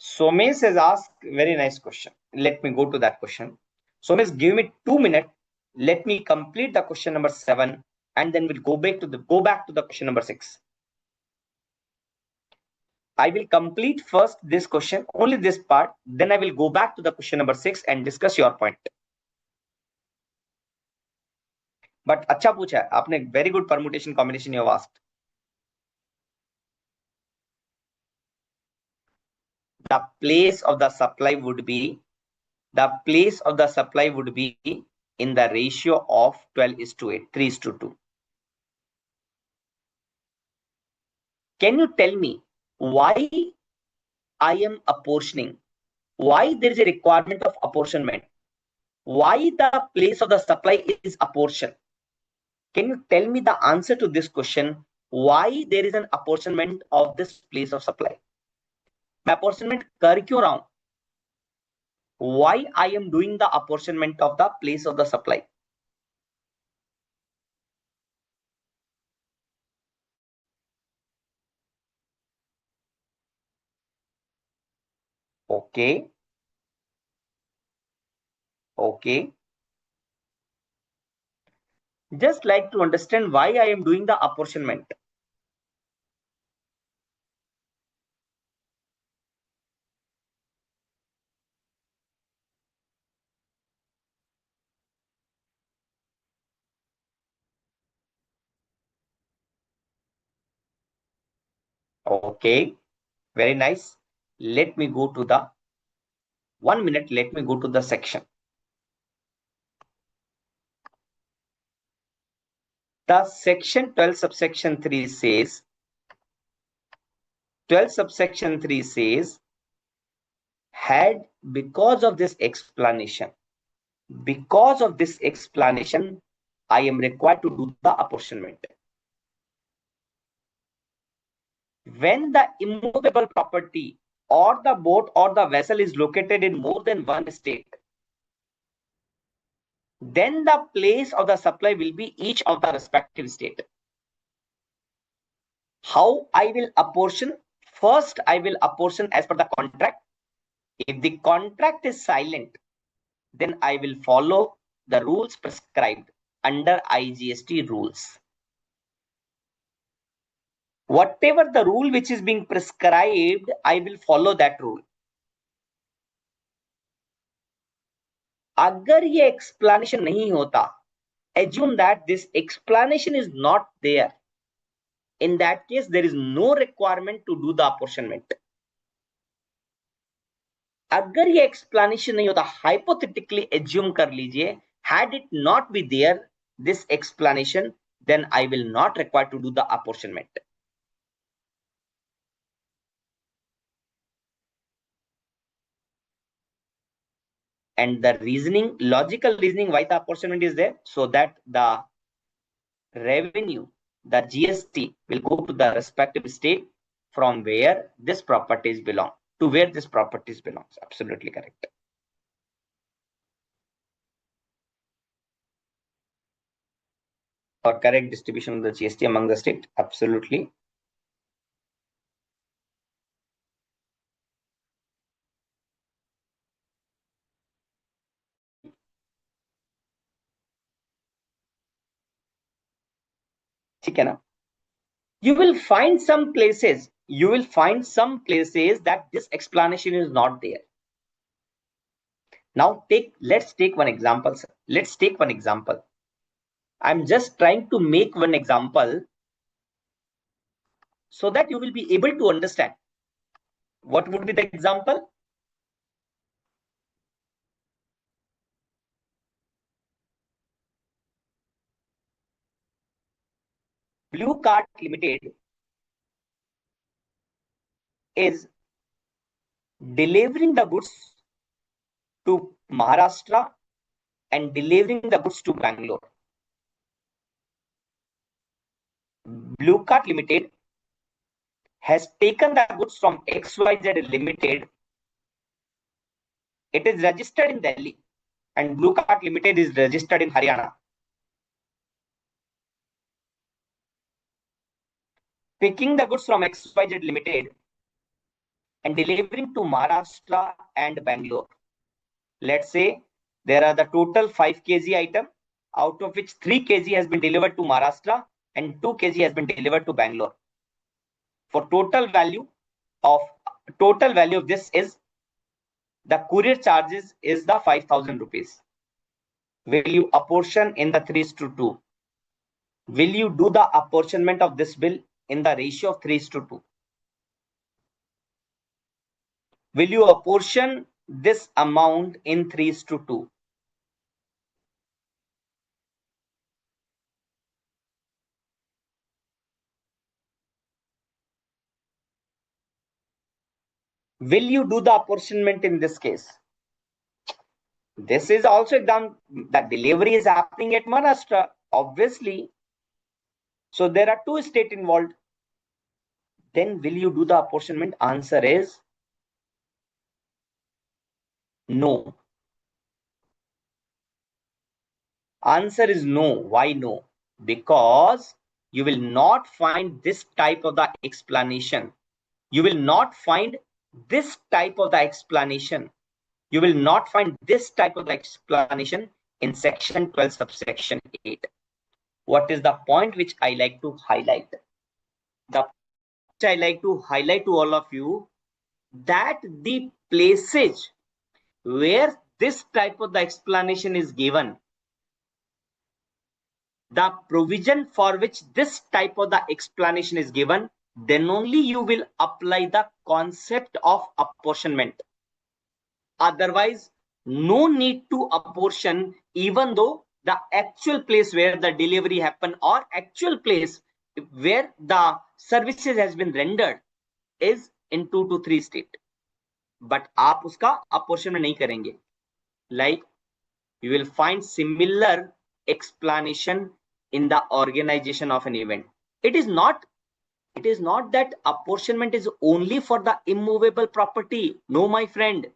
Somesh has asked very nice question. Let me go to that question. Somesh, give me 2 minutes. Let me complete the question number 7 and then we'll go back to the question number 6. I will complete first this question, only this part, then I will go back to the question number 6 and discuss your point. But अच्छा पूछा है आपने, very good permutation combination you have asked. The place of the supply would be in the ratio of 12:8, 3:2. Can you tell me why I am apportioning? Why there is a requirement of apportionment? Why the place of the supply is apportioned? Can you tell me the answer to this question? Why there is an apportionment of this place of supply? मैं apportionment कर क्यों रहा हूं? Why I am doing the apportionment of the place of the supply? Okay. Just like to understand why I am doing the apportionment. Okay, very nice. Let me go to the 1 minute. Let me go to the section. The section 12 subsection 3 says, had because of this explanation, I am required to do the apportionment. When the immovable property or the boat or the vessel is located in more than one state, then the place of the supply will be each of the respective state. How I will apportion? First, I will apportion as per the contract. If the contract is silent, then I will follow the rules prescribed under IGST rules. Whatever the rule which is being prescribed, I will follow that rule. अगर ये explanation नहीं होता, assume that this explanation is not there. In that case, there is no requirement to do the apportionment. अगर ये explanation नहीं होता, hypothetically assume कर लीजिए, had it not be there, this explanation, then I will not require to do the apportionment. And the reasoning, logical reasoning why the apportionment is there, so that the revenue, the GST will go to the respective state from where this properties belong, to where this properties belongs. Absolutely correct. Or correct distribution of the GST among the state. Absolutely. ठीक है ना? You will find some places that this explanation is not there. Now let's take one example, sir. Let's take one example. I'm just trying to make one example so that you will be able to understand. What would be the example? Blue Card Limited is delivering the goods to Maharashtra and delivering the goods to Bangalore. Blue Card Limited has taken the goods from XYZ Limited. It is registered in Delhi and Blue Card Limited is registered in Haryana. Picking the goods from XYZ Limited and delivering to Maharashtra and Bangalore. Let's say there are the total 5 kg item out of which 3 kg has been delivered to Maharashtra and 2 kg has been delivered to Bangalore. For total value of this is the courier charges is the 5,000 rupees. Will you apportion in the 3:2? Will you do the apportionment of this bill in the ratio of 3:2? Will you apportion this amount in 3:2? Will you do the apportionment in this case? This is also exam. The delivery is happening at Maharashtra, obviously. So there are 2 states involved. Then will you do the apportionment? Answer is no. Answer is no. Why no? Because you will not find this type of the explanation. You will not find this type of the explanation. You will not find this type of the explanation in section 12 subsection 8. What is the point which I like to highlight? The point which I like to highlight to all of you, that the places where this type of the explanation is given, the provision for which this type of the explanation is given, then only you will apply the concept of apportionment. Otherwise, no need to apportion, even though the actual place where the delivery happened or actual place where the services has been rendered is in 2 to 3 state. But आप उसका apportionment नहीं करेंगे. Like you will find similar explanation in the organization of an event. It is not that apportionment is only for the immovable property. No, my friend.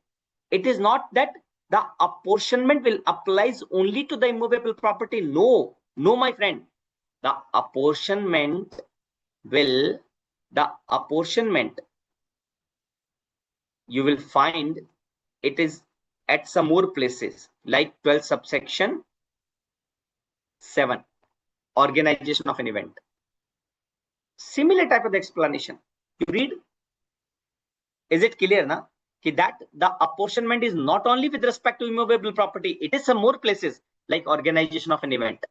It is not that the apportionment will applies only to the immovable property. No, my friend. The apportionment you will find it is at some more places, like 12 subsection 7, organization of an event. Similar type of explanation. You read. Is it clear now? That the apportionment is not only with respect to immovable property, it is some more places like organization of an event.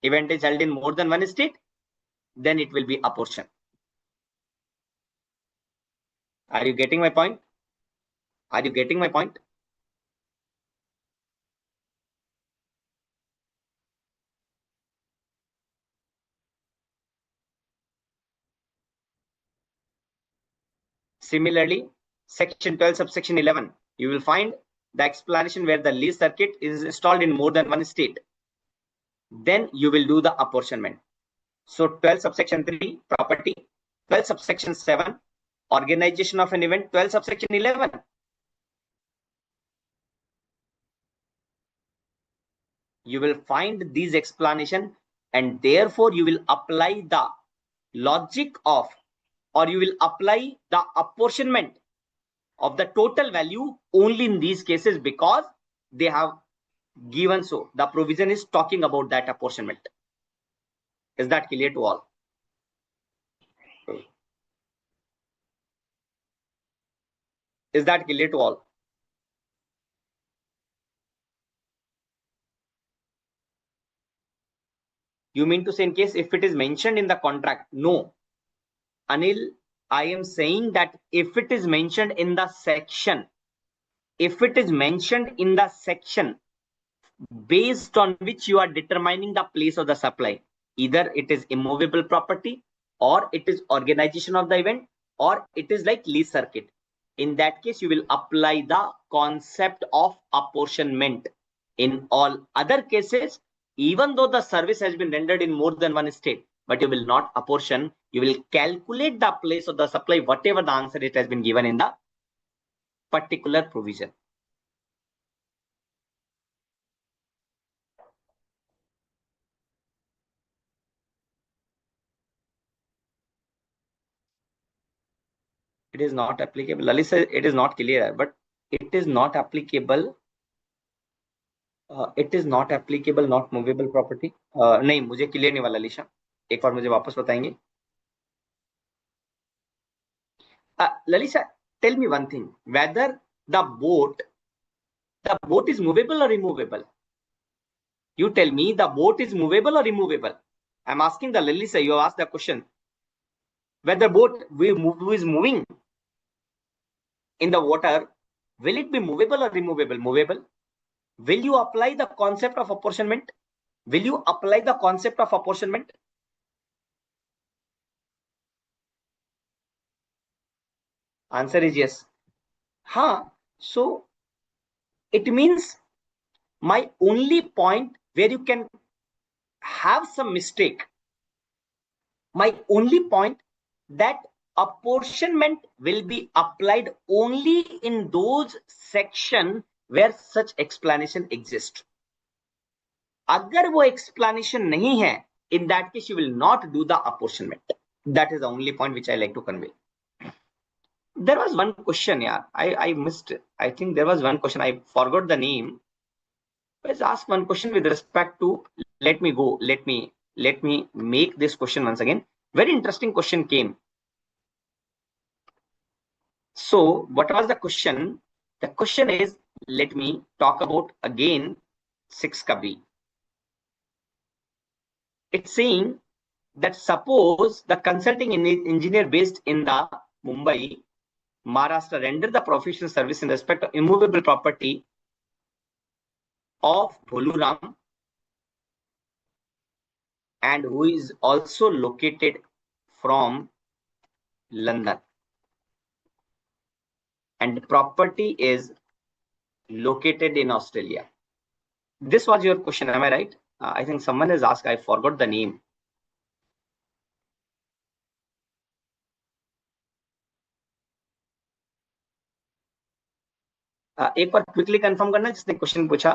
Event is held in more than one state, then it will be apportioned. Are you getting my point? Are you getting my point? Similarly, section 12 subsection 11, you will find the explanation where the lease circuit is installed in more than one state. Then you will do the apportionment. So 12 subsection 3, property. 12 subsection 7, organization of an event. 12 subsection 11, you will find these explanation, and therefore you will apply the logic of, or you will apply the apportionment of the total value only in these cases, because they have given so. The provision is talking about that apportionment. Is that clear to all? Is that clear to all? You mean to say in case if it is mentioned in the contract? No, Anil, I am saying that if it is mentioned in the section, based on which you are determining the place of the supply, either it is immovable property, or it is organization of the event, or it is like lease circuit. In that case, you will apply the concept of apportionment. In all other cases, even though the service has been rendered in more than one state, but you will not apportion, you will calculate the place of the supply, whatever the answer it has been given in the particular provision. It is not applicable. Lalit says it is not clear, but it is not applicable. It is not applicable, not movable property. नहीं, मुझे clear नहीं वाला लिशा, एक बार मुझे वापस बताएंगे। Lalisha, tell me one thing, whether the boat is movable or immovable? You tell me, the boat is movable or immovable? I'm asking the Lalisha, you asked the question. Whether boat who is moving in the water, will it be movable or immovable? Movable. Will you apply the concept of apportionment? Will you apply the concept of apportionment? Answer is yes. Huh. So it means my only point where you can have some mistake, my only point, that apportionment will be applied only in those section where such explanation exists. अगर वो explanation नहीं है, in that case you will not do the apportionment. That is the only point which I like to convey. There was one question, yeah, I missed. I think there was one question, I forgot the name. Let's ask one question with respect to. Let me make this question once again. Very interesting question came. So what was the question? The question is, let me talk about again 6 ka B. It's saying that suppose the consulting engineer based in the Mumbai, Maharashtra render the professional service in respect of immovable property of Bholuram, and who is also located from London, and the property is located in Australia. This was your question, am I right? I think someone has asked, I forgot the name. एक बार quickly confirm करना जिसने question पूछा,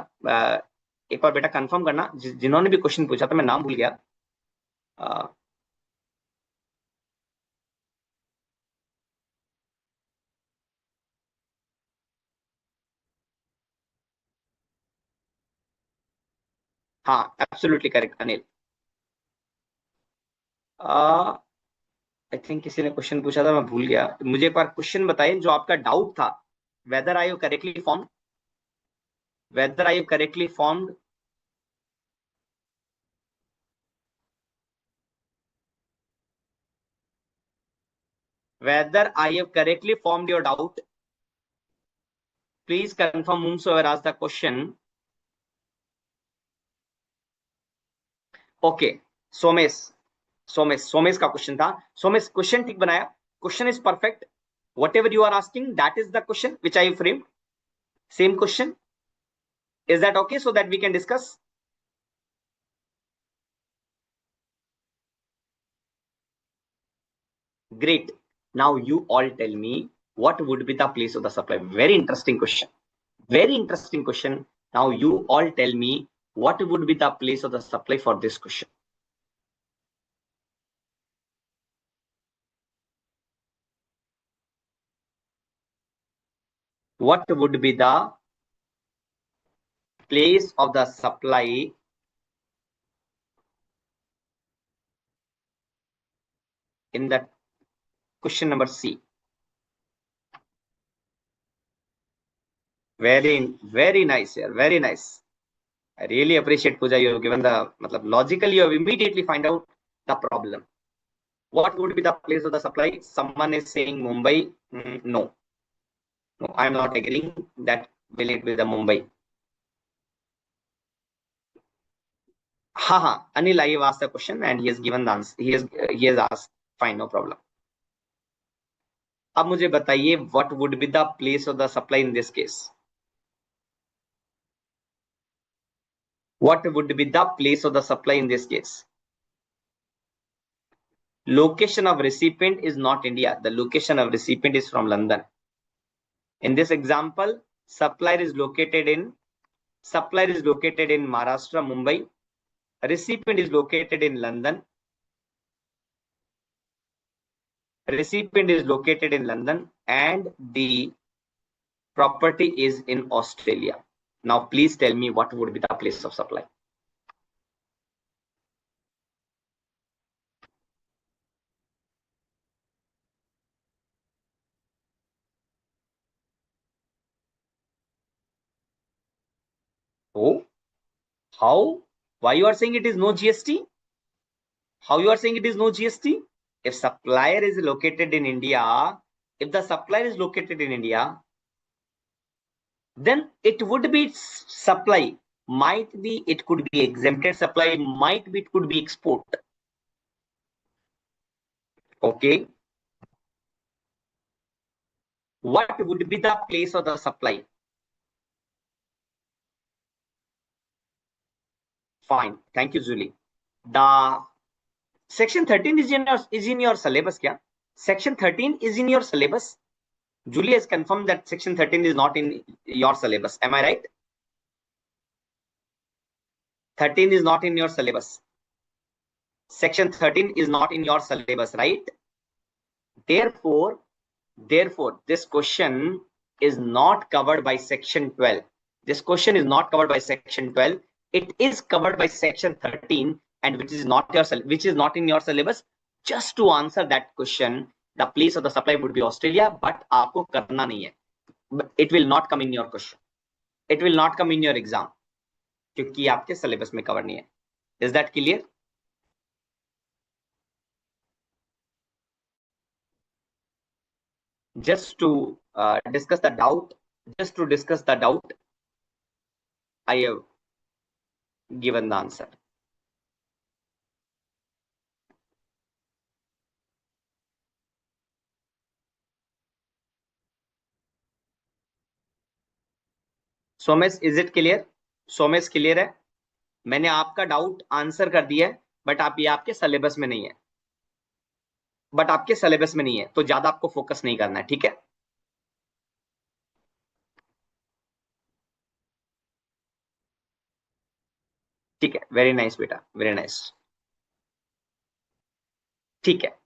एक बार बेटा confirm करना जिन्होंने भी question पूछा था, मैं नाम भूल गया। हाँ, absolutely correct Anil. I think किसी ने क्वेश्चन पूछा था, मैं भूल गया। मुझे एक बार क्वेश्चन बताइए जो आपका डाउट था, whether I have correctly formed, whether I have correctly formed, whether I have correctly formed your doubt. Please confirm whomsoever asked the question. Okay, Somesh, Somesh का क्वेश्चन था। सोमेश क्वेश्चन ठीक बनाया, question is perfect, whatever you are asking, that is the question which I framed. Same question. Is that okay, so that we can discuss? Great. Now you all tell me what would be the place of the supply. Very interesting question. Very interesting question. Now you all tell me what would be the place of the supply for this question. What would be the place of the supply in the question number C? Very nice here, very nice. I really appreciate Pooja, you have given the logically you have immediately find out the problem. What would be the place of the supply? Someone is saying Mumbai. No, I am not agreeing that will it be the Mumbai. Anil, I have asked the question and he has given the answer. He has asked. Fine, no problem. अब मुझे बताइए what would be the place of the supply in this case? What would be the place of the supply in this case? Location of recipient is not India. The location of recipient is from London. In this example, supplier is located in Maharashtra, Mumbai. Recipient is located in London. Recipient is located in London and the property is in Australia. Now please tell me what would be the place of supply. Oh, how? Why you are saying it is no GST? How you are saying it is no GST? If supplier is located in India, if the supplier is located in India, then it would be supply. Might be it could be exempted supply, might be it could be export. Okay. What would be the place of the supply? Fine. Thank you, Julie. The section 13 is in your syllabus, kya? Section 13 is in your syllabus. Julie has confirmed that section 13 is not in your syllabus. Am I right? 13 is not in your syllabus. Section 13 is not in your syllabus, right? Therefore, this question is not covered by section 12. This question is not covered by section 12. It is covered by section 13, and which is not in your syllabus. Just to answer that question, the place of the supply would be Australia, but आपको करना नहीं है. It will not come in your question. It will not come in your exam, क्योंकि आपके syllabus में cover नहीं है. Is that clear? Just to discuss the doubt, I have given the answer. Somesh, is it clear? Somesh clear है? मैंने आपका doubt answer कर दिया है, बट आप ये आपके सिलेबस में नहीं है, तो ज्यादा आपको फोकस नहीं करना है, ठीक है? ठीक है, वेरी नाइस बेटा, वेरी नाइस. ठीक है,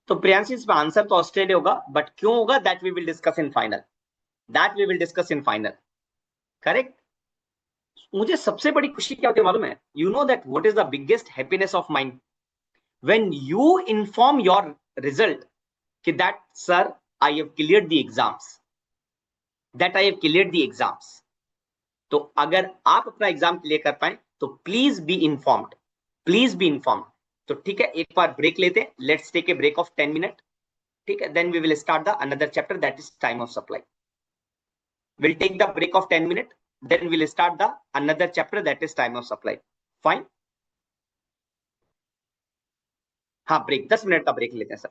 तो प्रियांश इसका आंसर तो ऑस्ट्रेलिया होगा, बट क्यों होगा that we will discuss in final. Correct. मुझे सबसे बड़ी खुशी क्या होती है मालूम है? You know that what is the biggest happiness of mind when you inform your result कि that sir I have cleared the exams. तो अगर आप अपना एग्जाम क्लियर कर पाए तो प्लीज बी इन्फॉर्म्ड. तो ठीक है, एक बार ब्रेक लेते हैं. Let's take a break of 10 minute. ठीक है, then we will start the another chapter that is time of supply. Will take the break of 10 minute, then will start the another chapter that is time of supply. Fine. हाँ, break 10 minute का ब्रेक लेते हैं sir.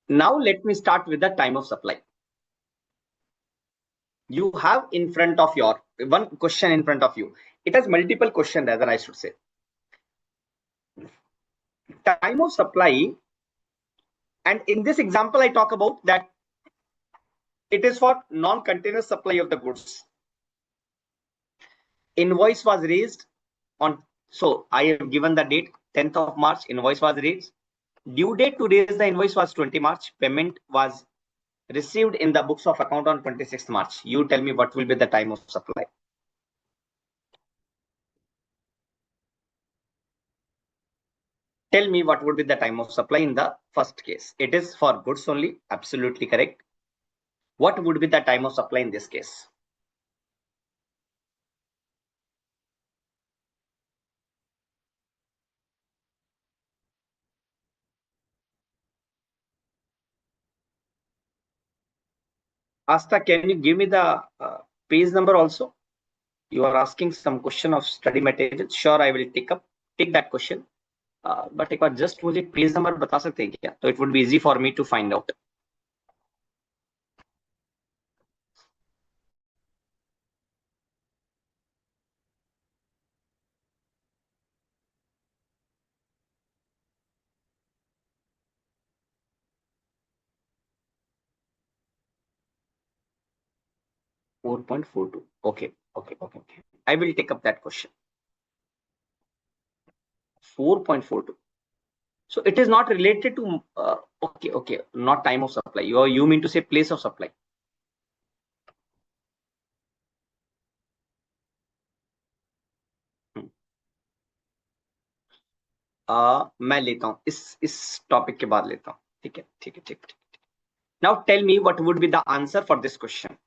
Now let me start with the time of supply. You have in front of your one question in front of you. It has multiple questions, rather I should say. Time of supply, and in this example I talk about that it is for non-continuous supply of the goods. Invoice was raised on, so I have given the date 10th of March, invoice was raised. Due date to raise the invoice was 20 March. Payment was received in the books of account on 26th March. You tell me what will be the time of supply. Tell me what would be the time of supply in the first case. It is for goods only. Absolutely correct. What would be the time of supply in this case? Asta, can you give me the page number also? You are asking some question of study material. Sure, I will take that question. But एक बार just मुझे page number बता सकते हैं क्या? So it would be easy for me to find out. Four 4.42. Okay. I will take up that question. 4.42. So it is not related to okay, not time of supply. You mean to say place of supply? मैं लेता हूँ इस topic के बाद लेता हूँ. ठीक है. Now tell me what would be the answer for this question.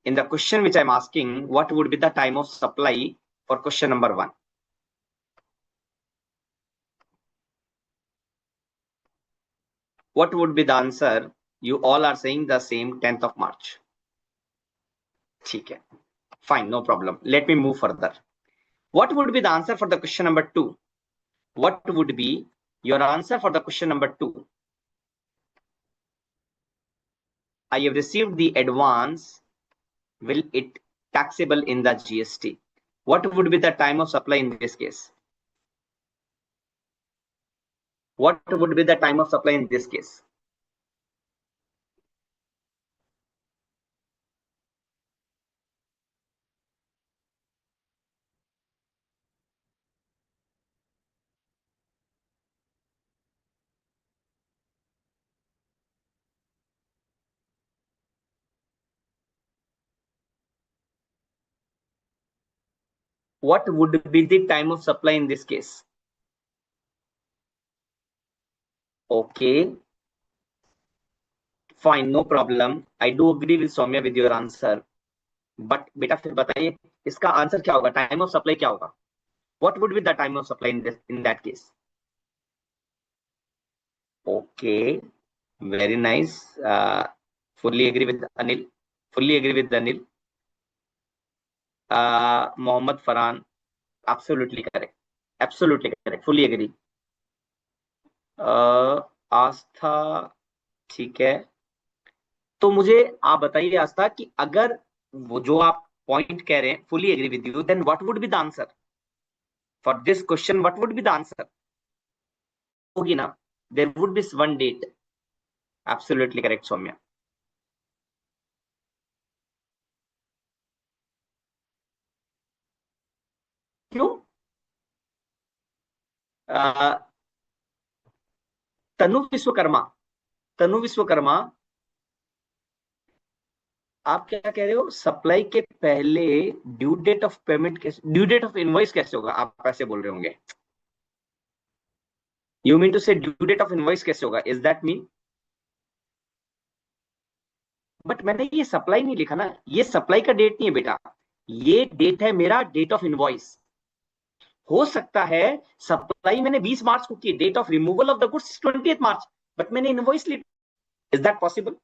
In the question which I'm asking, what would be the time of supply for question number 1? What would be the answer? You all are saying the same, 10th of March. ठीक है. Fine, no problem. Let me move further. What would be the answer for the question number 2? What would be your answer for the question number 2? I have received the advance. Will it taxable in the GST? What would be the time of supply in this case? What would be the time of supply in this case? What would be the time of supply in this case? Okay. Fine, no problem. I do agree with Soumya with your answer. But बेटा फिर बताइए इसका answer क्या होगा? Time of supply क्या होगा? What would be the time of supply in that case? Okay, very nice. Fully agree with Anil. Mohammad Farhan, absolutely correct. Fully agree. आस्था, ठीक है. तो मुझे आप बताइए आस्था कि अगर वो जो आप पॉइंट कह रहे हैं fully agree with you, then what would be the answer for this question? What would be the answer? होगी ना? There would be one date. Absolutely correct, Soumya. क्यों? तनु विश्वकर्मा, आप क्या कह रहे हो? सप्लाई के पहले ड्यू डेट ऑफ पेमेंट कैसे, ड्यू डेट ऑफ इनवॉइस कैसे होगा? आप ऐसे बोल रहे होंगे. यू मीन टू से ड्यू डेट ऑफ इनवॉइस कैसे होगा? Is that mean? बट मैंने ये सप्लाई नहीं लिखा ना. ये सप्लाई का डेट नहीं है बेटा. ये डेट है मेरा डेट ऑफ इनवॉइस. हो सकता है सप्लाई मैंने 20 मार्च को की, date of removal of the goods 20th March, but मैंने इनवॉइस ली. Is that possible?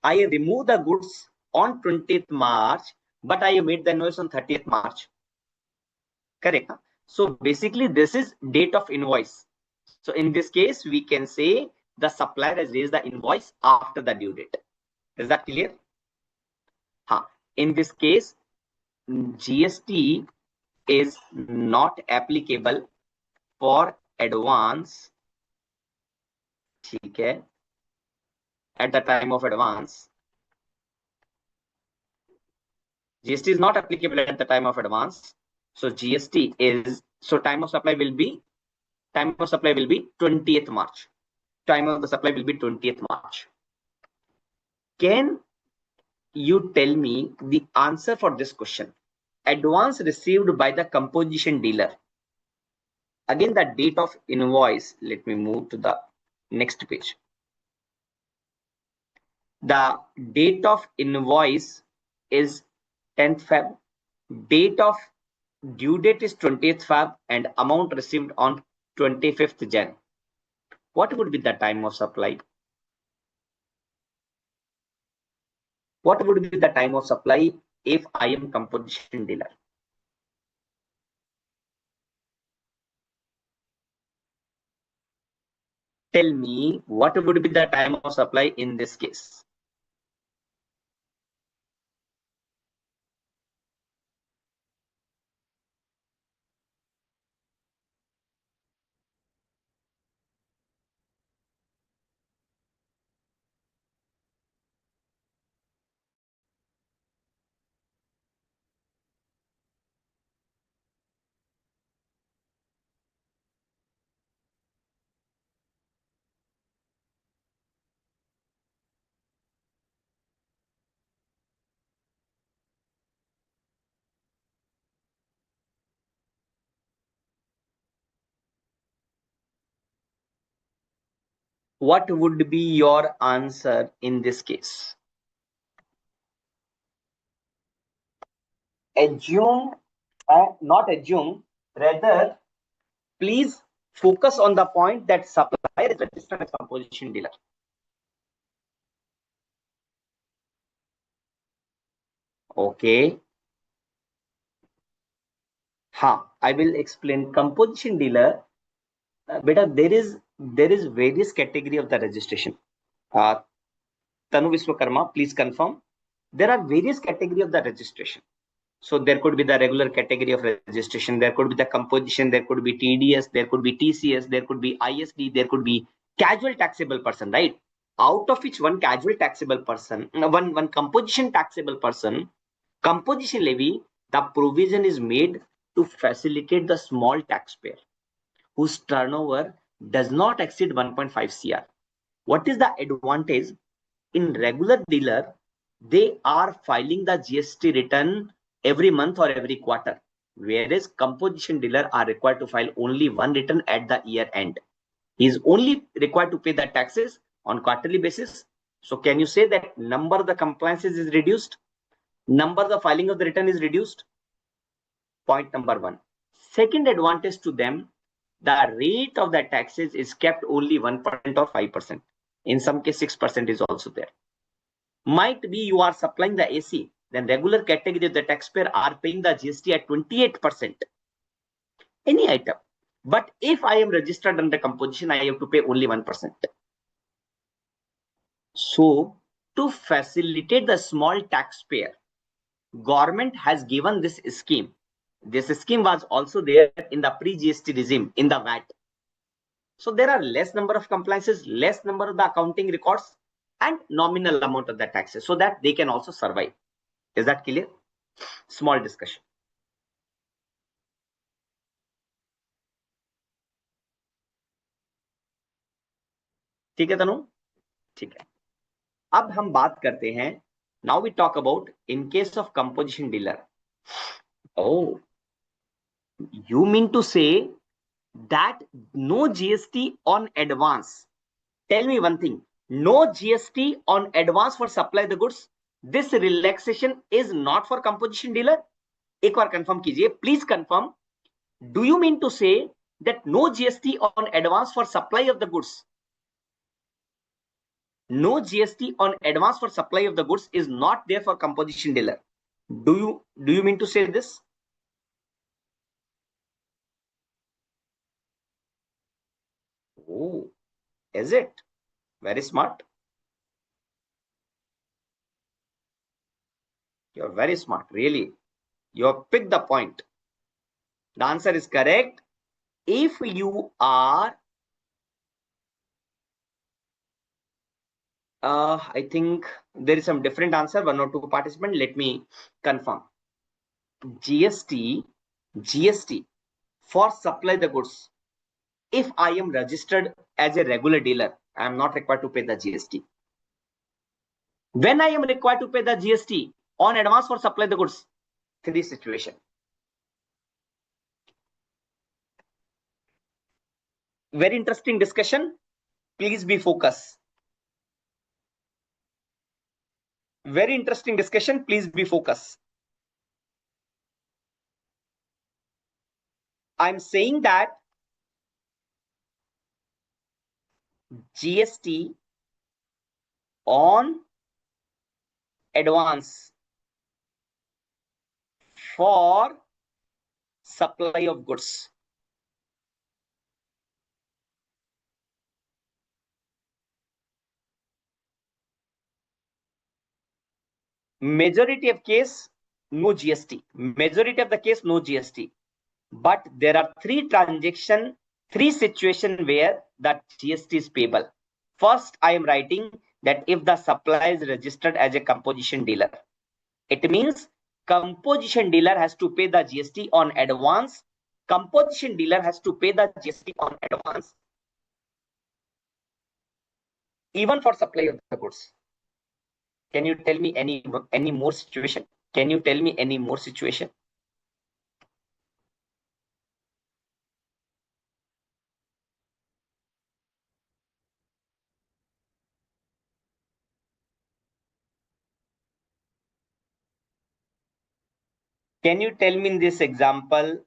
I remove the goods on 20th March, but I made the invoice on 30th March. Correct. So basically, this is date of invoice. So in this case, we can say the supplier has raised the invoice after the due date. Is that clear? In this case, GST is not applicable for advance, ठीक है, at the time of advance. GST is not applicable at the time of advance. So GST is, so time of supply will be 20th March. Time of the supply will be 20th March. Can you tell me the answer for this question? Advance received by the composition dealer. Again, the date of invoice. Let me move to the next page. The date of invoice is 10th Feb. Date of due date is 20th Feb and amount received on 25th Jan. What would be the time of supply? What would be the time of supply if I am composition dealer? Tell me what would be the time of supply in this case? What would be your answer in this case? Assume, not assume, rather, please focus on the point that supplier is registered as composition dealer. Okay. I will explain. Composition dealer, beta, there is various category of the registration. Tanu Vishwakarma, please confirm. There are various category of the registration. So there could be the regular category of registration, there could be the composition, there could be TDS, there could be TCS, there could be ISD, there could be casual taxable person, right? Out of which one casual taxable person, one composition taxable person, composition levy, the provision is made to facilitate the small taxpayer whose turnover does not exceed 1.5 crore. What is the advantage? In regular dealer, they are filing the GST return every month or every quarter, whereas composition dealer are required to file only one return at the year end. He is only required to pay the taxes on quarterly basis. So can you say that number of the compliances is reduced? Number of the filing of the return is reduced? Point number one. Second advantage to them, the rate of the taxes is kept only 1% or 5%. In some case, 6% is also there. Might be you are supplying the AC, then regular category of the taxpayer are paying the GST at 28%. Any item. But if I am registered under composition, I have to pay only 1%. So to facilitate the small taxpayer, government has given this scheme. This scheme was also there in the pre-GST regime in the VAT. So there are less number of compliances, less number of the accounting records, and nominal amount of the taxes, so that they can also survive. Is that clear? Small discussion. ठीक है तनु? ठीक है. अब हम बात करते हैं. Now we talk about in case of composition dealer. Oh, you mean to say that no GST on advance? Tell me one thing. No GST on advance for supply the goods. This relaxation is not for composition dealer. एक बार confirm कीजिए. Please confirm. Do you mean to say that no GST on advance for supply of the goods? No GST on advance for supply of the goods is not there for composition dealer. Do you mean to say this? Oh, is it? Very smart. You're very smart, really. You have picked the point. The answer is correct. If you are, I think there is some different answer, one or two participants. Let me confirm. GST for supply the goods. If I am registered as a regular dealer, I am not required to pay the GST. When I am required to pay the GST on advance for supply the goods, three situation. Very interesting discussion. Please be focused. Very interesting discussion. Please be focused. I'm saying that GST on advance for supply of goods. Majority of case, no GST. Majority of the case, no GST. But there are three situations where the GST is payable. First, I am writing that if the supply is registered as a composition dealer, it means composition dealer has to pay the GST on advance. Composition dealer has to pay the GST on advance, even for supply of the goods. Can you tell me any more situation? Can you tell me any more situation? Can you tell me in this example,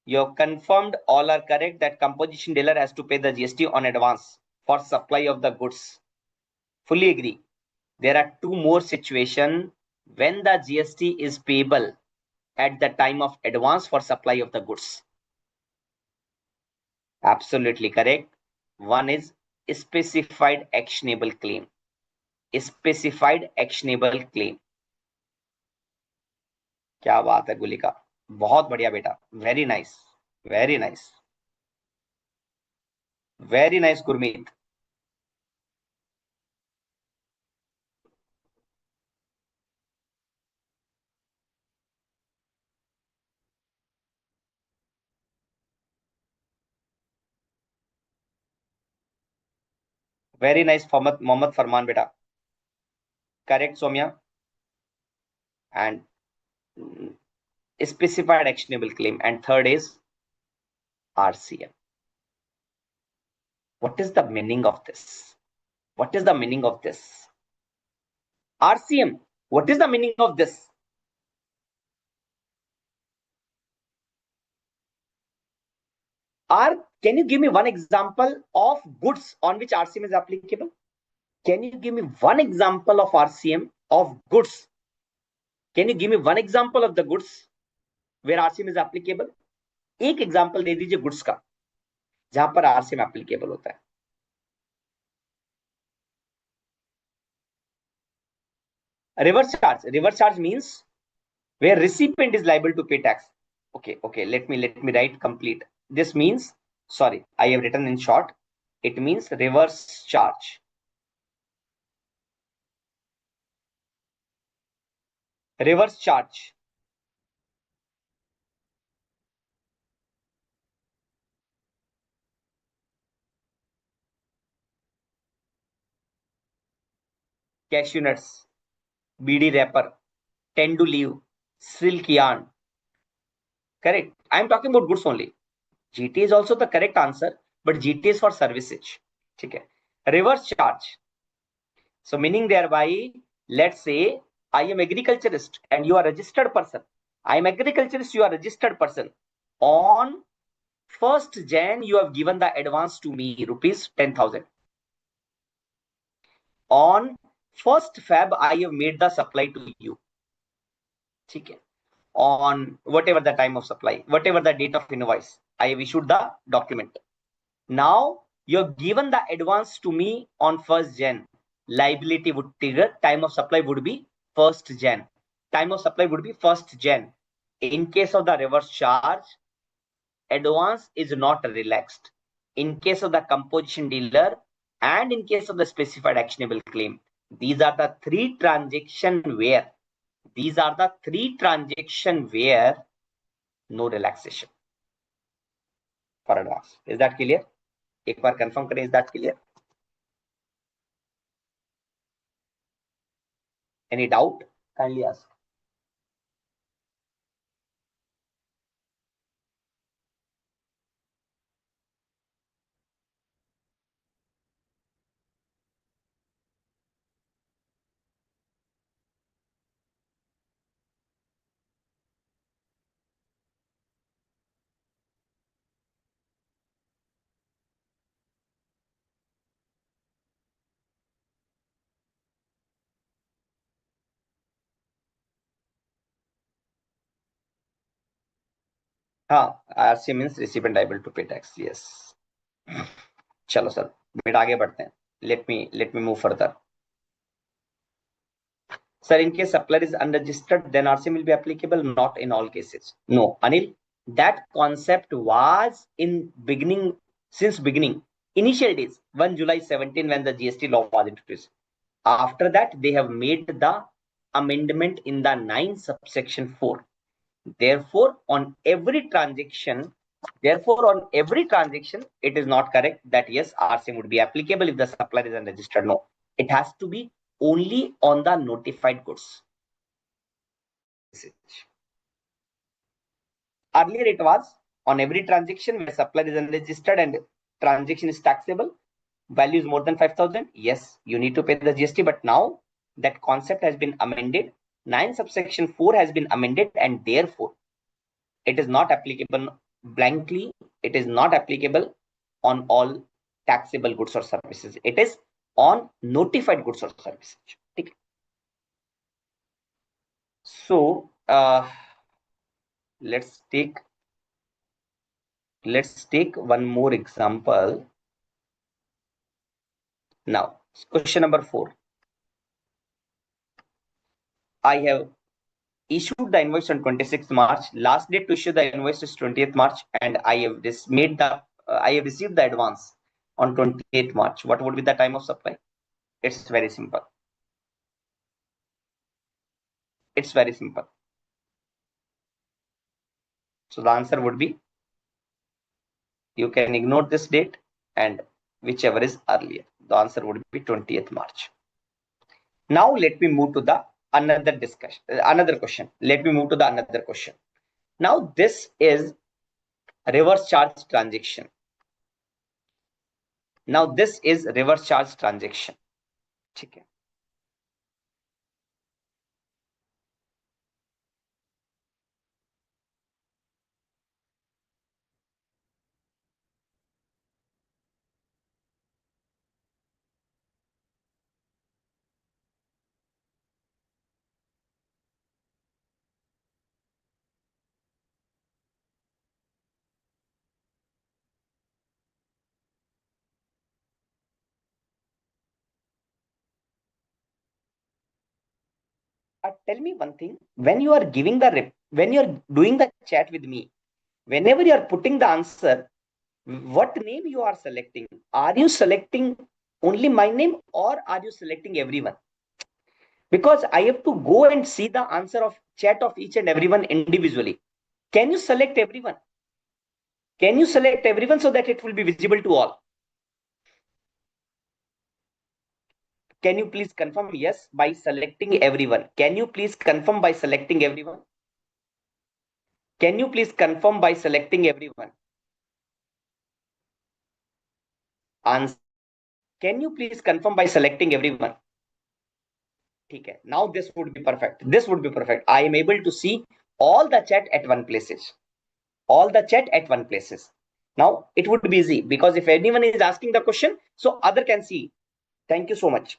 you're confirmed all are correct that composition dealer has to pay the GST on advance for supply of the goods. Fully agree. There are two more situations when the GST is payable at the time of advance for supply of the goods. Absolutely correct. One is specified actionable claim. Specified actionable claim. क्या बात है गुलिका, बहुत बढ़िया बेटा. Very nice, very nice, very nice Gurmeet. Very nice Mohammad Farman बेटा. Correct Saumya. And specified actionable claim. And third is RCM. What is the meaning of this? What is the meaning of this? RCM. What is the meaning of this? Can you give me one example of goods on which RCM is applicable? Can you give me one example of RCM of goods? Can you give me one example of the goods where RCM is applicable? एक example दे दीजिए goods का जहां पर RCM applicable होता है. Reverse charge means where recipient is liable to pay tax. Okay, let me write complete. This means, sorry, I have written in short. It means reverse charge. Reverse charge. Cashew nuts, BD wrapper, tendu leaf, silk yarn. Correct. I am talking about goods only. GT is also the correct answer, but GT is for services. Okay. Reverse charge. So meaning thereby, let's say I am agriculturist and you are registered person. I am agriculturist, you are registered person. On 1st Jan, you have given the advance to me, rupees 10,000. On 1st Feb, I have made the supply to you. Okay. On whatever the time of supply, whatever the date of invoice, I have issued the document. Now, You're given the advance to me on 1st Jan. Liability would trigger. Time of supply would be 1st Jan. Time of supply would be 1st Jan. In case of the reverse charge, advance is not relaxed. In case of the composition dealer and in case of the specified actionable claim, these are the three transactions where no relaxation for advance. Is that clear? एक बार confirm करें, is that clear? Any doubt? Kindly ask. हाँ, RC means recipient liable to pay tax. Yes. चलो sir, बेटा आगे बढ़ते हैं. Let me move further. Sir, in case supplier is unregistered, then RC will be applicable. Not in all cases. No, Anil, that concept was in beginning, since beginning, initial days, 1 July 17, when the GST law was introduced. After that, they have made the amendment in the 9 subsection 4. Therefore, on every transaction, it is not correct that yes, RC would be applicable if the supplier is unregistered. No, it has to be only on the notified goods. Earlier it was on every transaction where supplier is unregistered and transaction is taxable, value is more than 5,000. Yes, you need to pay the GST. But now that concept has been amended. 9 subsection 4 has been amended, and therefore it is not applicable blankly. It is not applicable on all taxable goods or services. It is on notified goods or services. Okay. So let's take one more example. Now, question number 4. I have issued the invoice on 26th March. Last date to issue the invoice is 20th March, and I have received the advance on 28th March. What would be the time of supply? It's very simple. It's very simple. So the answer would be, you can ignore this date and whichever is earlier. The answer would be 20th March. Now let me move to the another question. Let me move to the another question. Now this is reverse charge transaction. Now this is reverse charge transaction. Okay. Tell me one thing. When you are doing the chat with me, whenever you are putting the answer, what name you are selecting? Are you selecting only my name, or are you selecting everyone? Because I have to go and see the answer of chat of each and everyone individually. Can you select everyone? Can you select everyone so that it will be visible to all? Can you please confirm yes by selecting everyone? Can you please confirm by selecting everyone? Can you please confirm by selecting everyone? Answer. Can you please confirm by selecting everyone? Okay. Now this would be perfect. This would be perfect. I am able to see all the chat at one places. All the chat at one places. Now it would be easy, because if anyone is asking the question, so other can see. Thank you so much.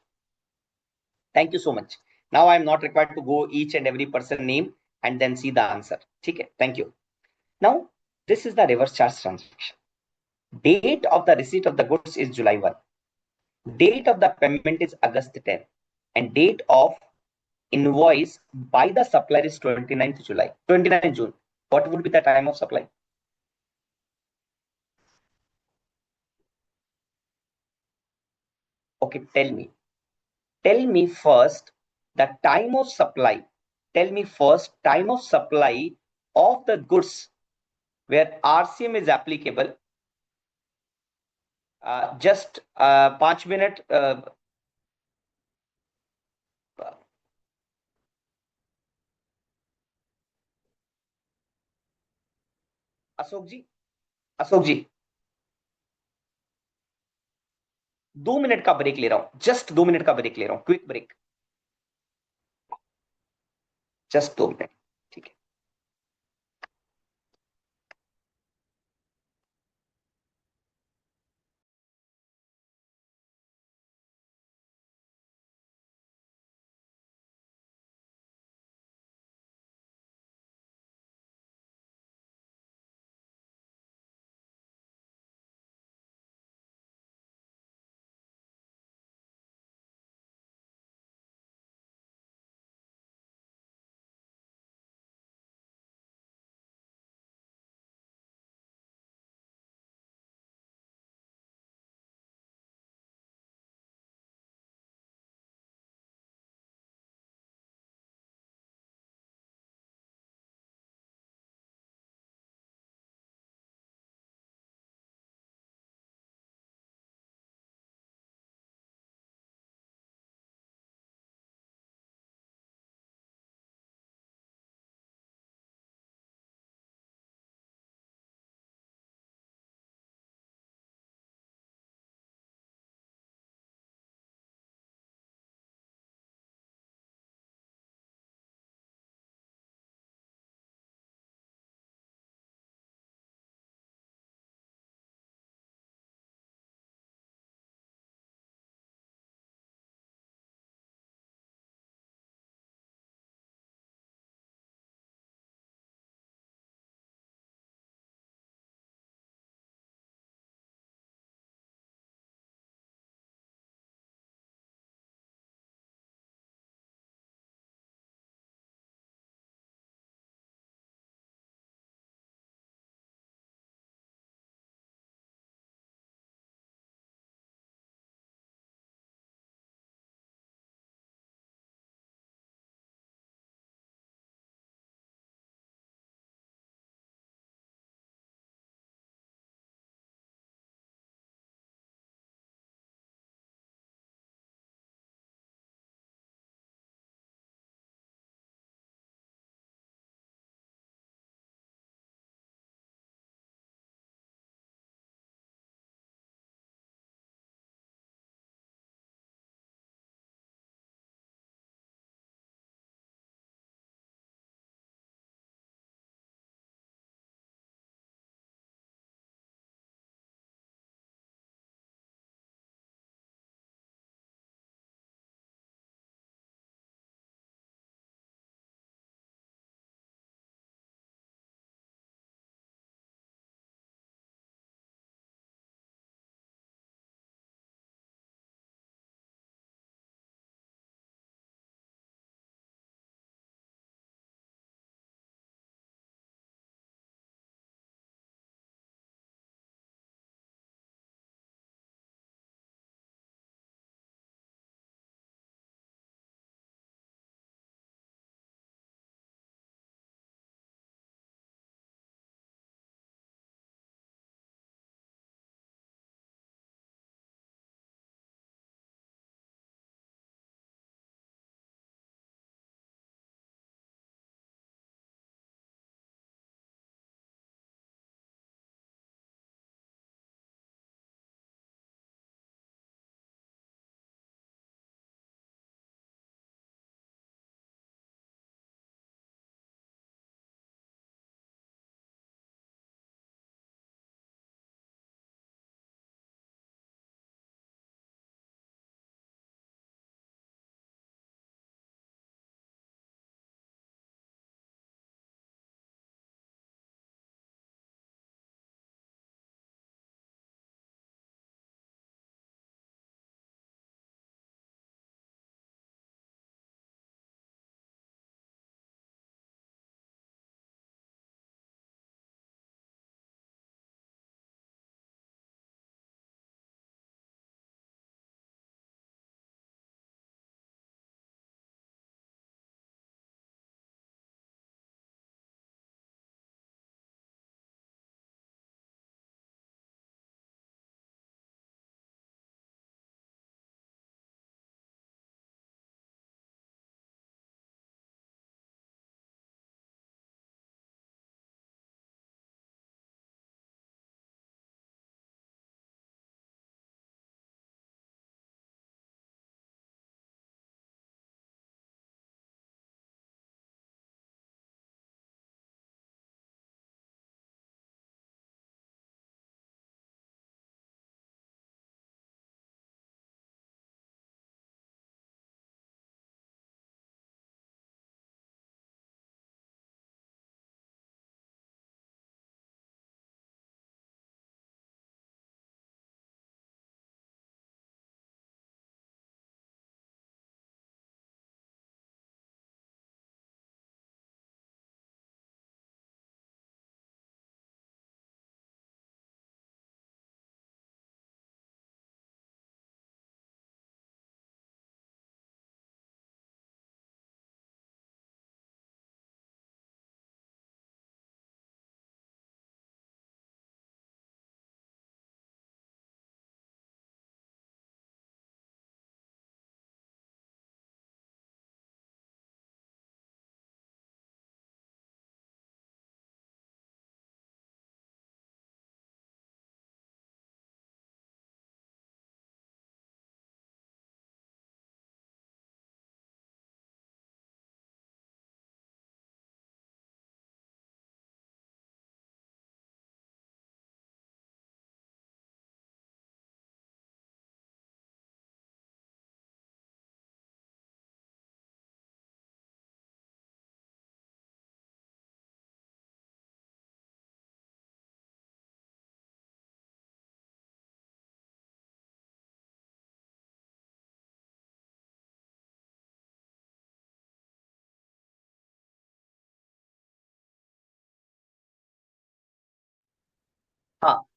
Thank you so much. Now I am not required to go each and every person name and then see the answer. Okay. Thank you. Now this is the reverse charge transaction. Date of the receipt of the goods is July 1. Date of the payment is August 10. And date of invoice by the supplier is 29th July, 29th June. What would be the time of supply? Okay, tell me. Tell me first the time of supply. Tell me first time of supply of the goods where RCM is applicable. Just 5 minutes. Ashok ji, Ashok ji, 2 minute का break ले रहा हूं, just 2 minute का break ले रहा हूं, quick break, just 2 minute, ठीक है।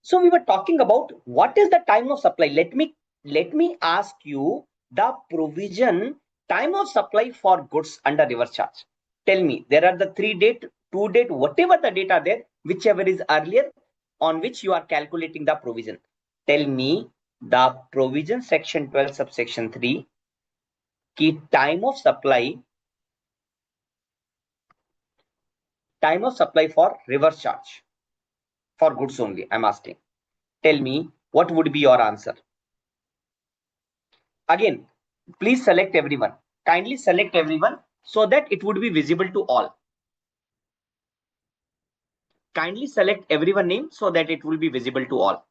So we were talking about what is the time of supply. Let me ask you the provision time of supply for goods under reverse charge. Tell me, there are the 3 date, 2 date, whatever the date are there, whichever is earlier, on which you are calculating the provision. Tell me the provision section 12 subsection 3 की time of supply for reverse charge for goods only. I'm asking. Tell me what would be your answer. Again, please select everyone. Kindly select everyone so that it would be visible to all. Kindly select everyone name so that it will be visible to all.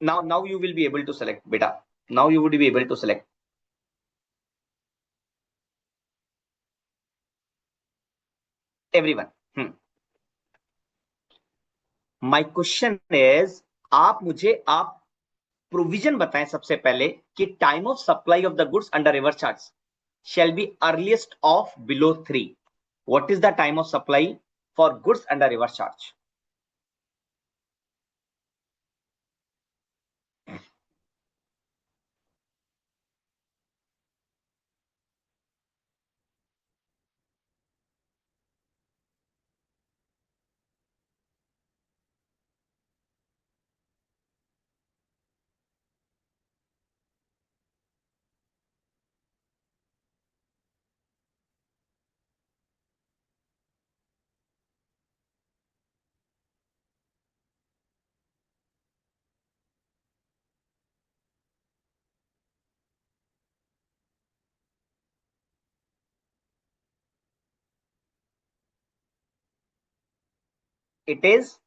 Now you will be able to select, beta. Now you would be able to select. Everyone. My question is, आप provision बताएं सबसे पहले कि time of supply of the goods under reverse charge shall be earliest of below 3. What is the time of supply for goods under reverse charge? It is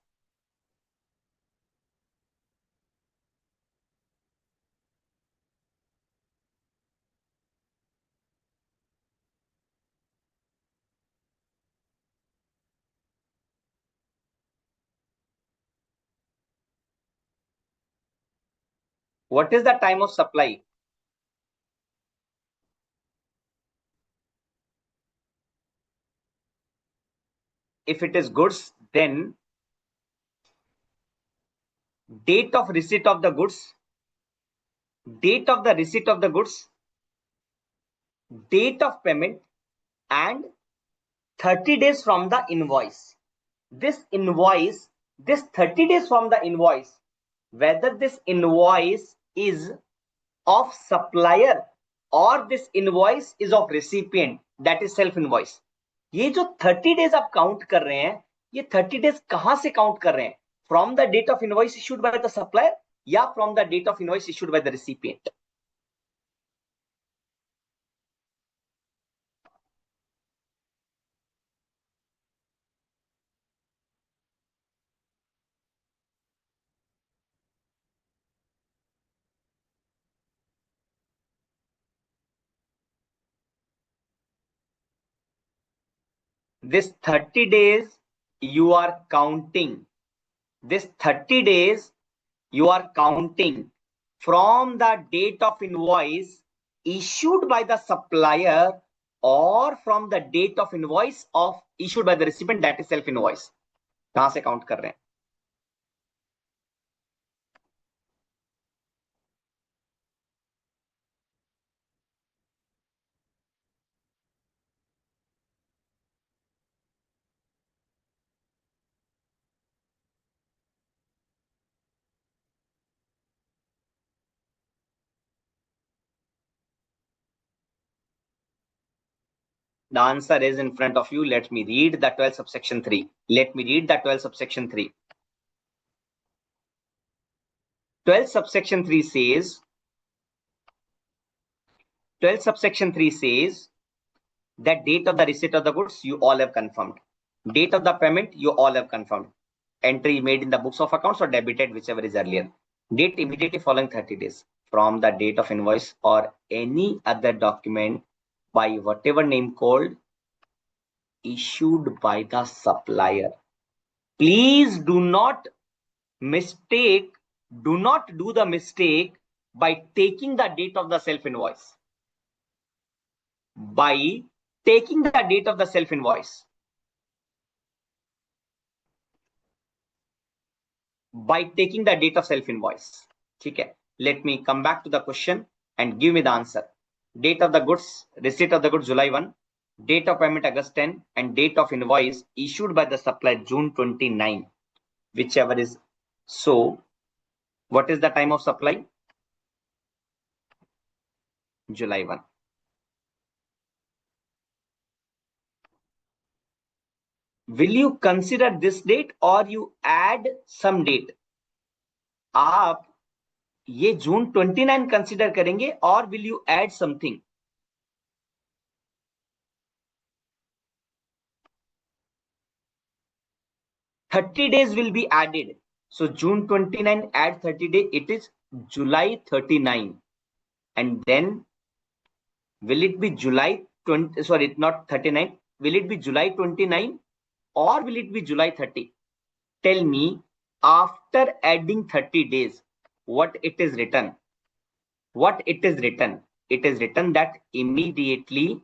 what is the time of supply? If it is goods, then date of receipt of the goods, date of the receipt of the goods, date of payment, and 30 days from the invoice. This 30 days from the invoice, whether this invoice is of supplier or this invoice is of recipient, that is self invoice. ये जो 30 days आप count कर रहे हैं, ये 30 days कहां से count कर रहे हैं? From the date of invoice issued by the supplier या from the date of invoice issued by the recipient? This 30 days you are counting. This 30 days you are counting from the date of invoice issued by the supplier or from the date of invoice of issued by the recipient, that is self invoice. कहां से count कर रहे हैं? The answer is in front of you. Let me read the 12 subsection 3. Let me read the 12 subsection 3. 12 subsection 3 says, 12 subsection 3 says that date of the receipt of the goods you all have confirmed. Date of the payment you all have confirmed. Entry made in the books of accounts or debited, whichever is earlier. Date immediately following 30 days from the date of invoice or any other document by whatever name called issued by the supplier. Please do not do the mistake by taking the date of the self invoice. By taking the date of the self invoice. By taking the date of self invoice. Okay, let me come back to the question and give me the answer. Date of the goods, receipt of the goods July 1, date of payment August 10, and date of invoice issued by the supplier June 29, whichever is so. What is the time of supply? July 1. Will you consider this date or you add some date? आप ये जून 29 consider करेंगे और will you add something? $30 days will be added. So June 29 add 30 days, it is July 39. And then will it be July 20, sorry, not 39. Will it be July 29 or will it be July 30? Tell me, after adding 30 days, what it is written? What it is written? It is written that immediately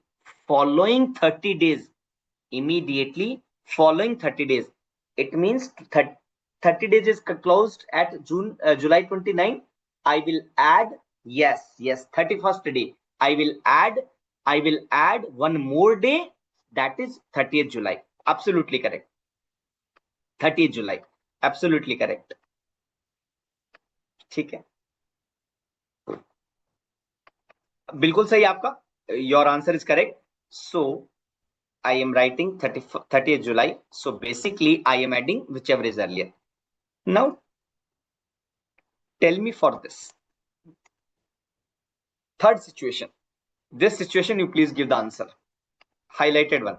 following 30 days, immediately following 30 days. It means 30 days is closed at July 29. I will add, yes, 31st day. I will add one more day, that is 30th July. Absolutely correct. 30th July. Absolutely correct. ठीक है, बिल्कुल सही आपका. Your answer is correct. So I am writing 30th July. So basically I am adding whichever is earlier. Now tell me for this third situation. This situation you please give the answer. Highlighted one.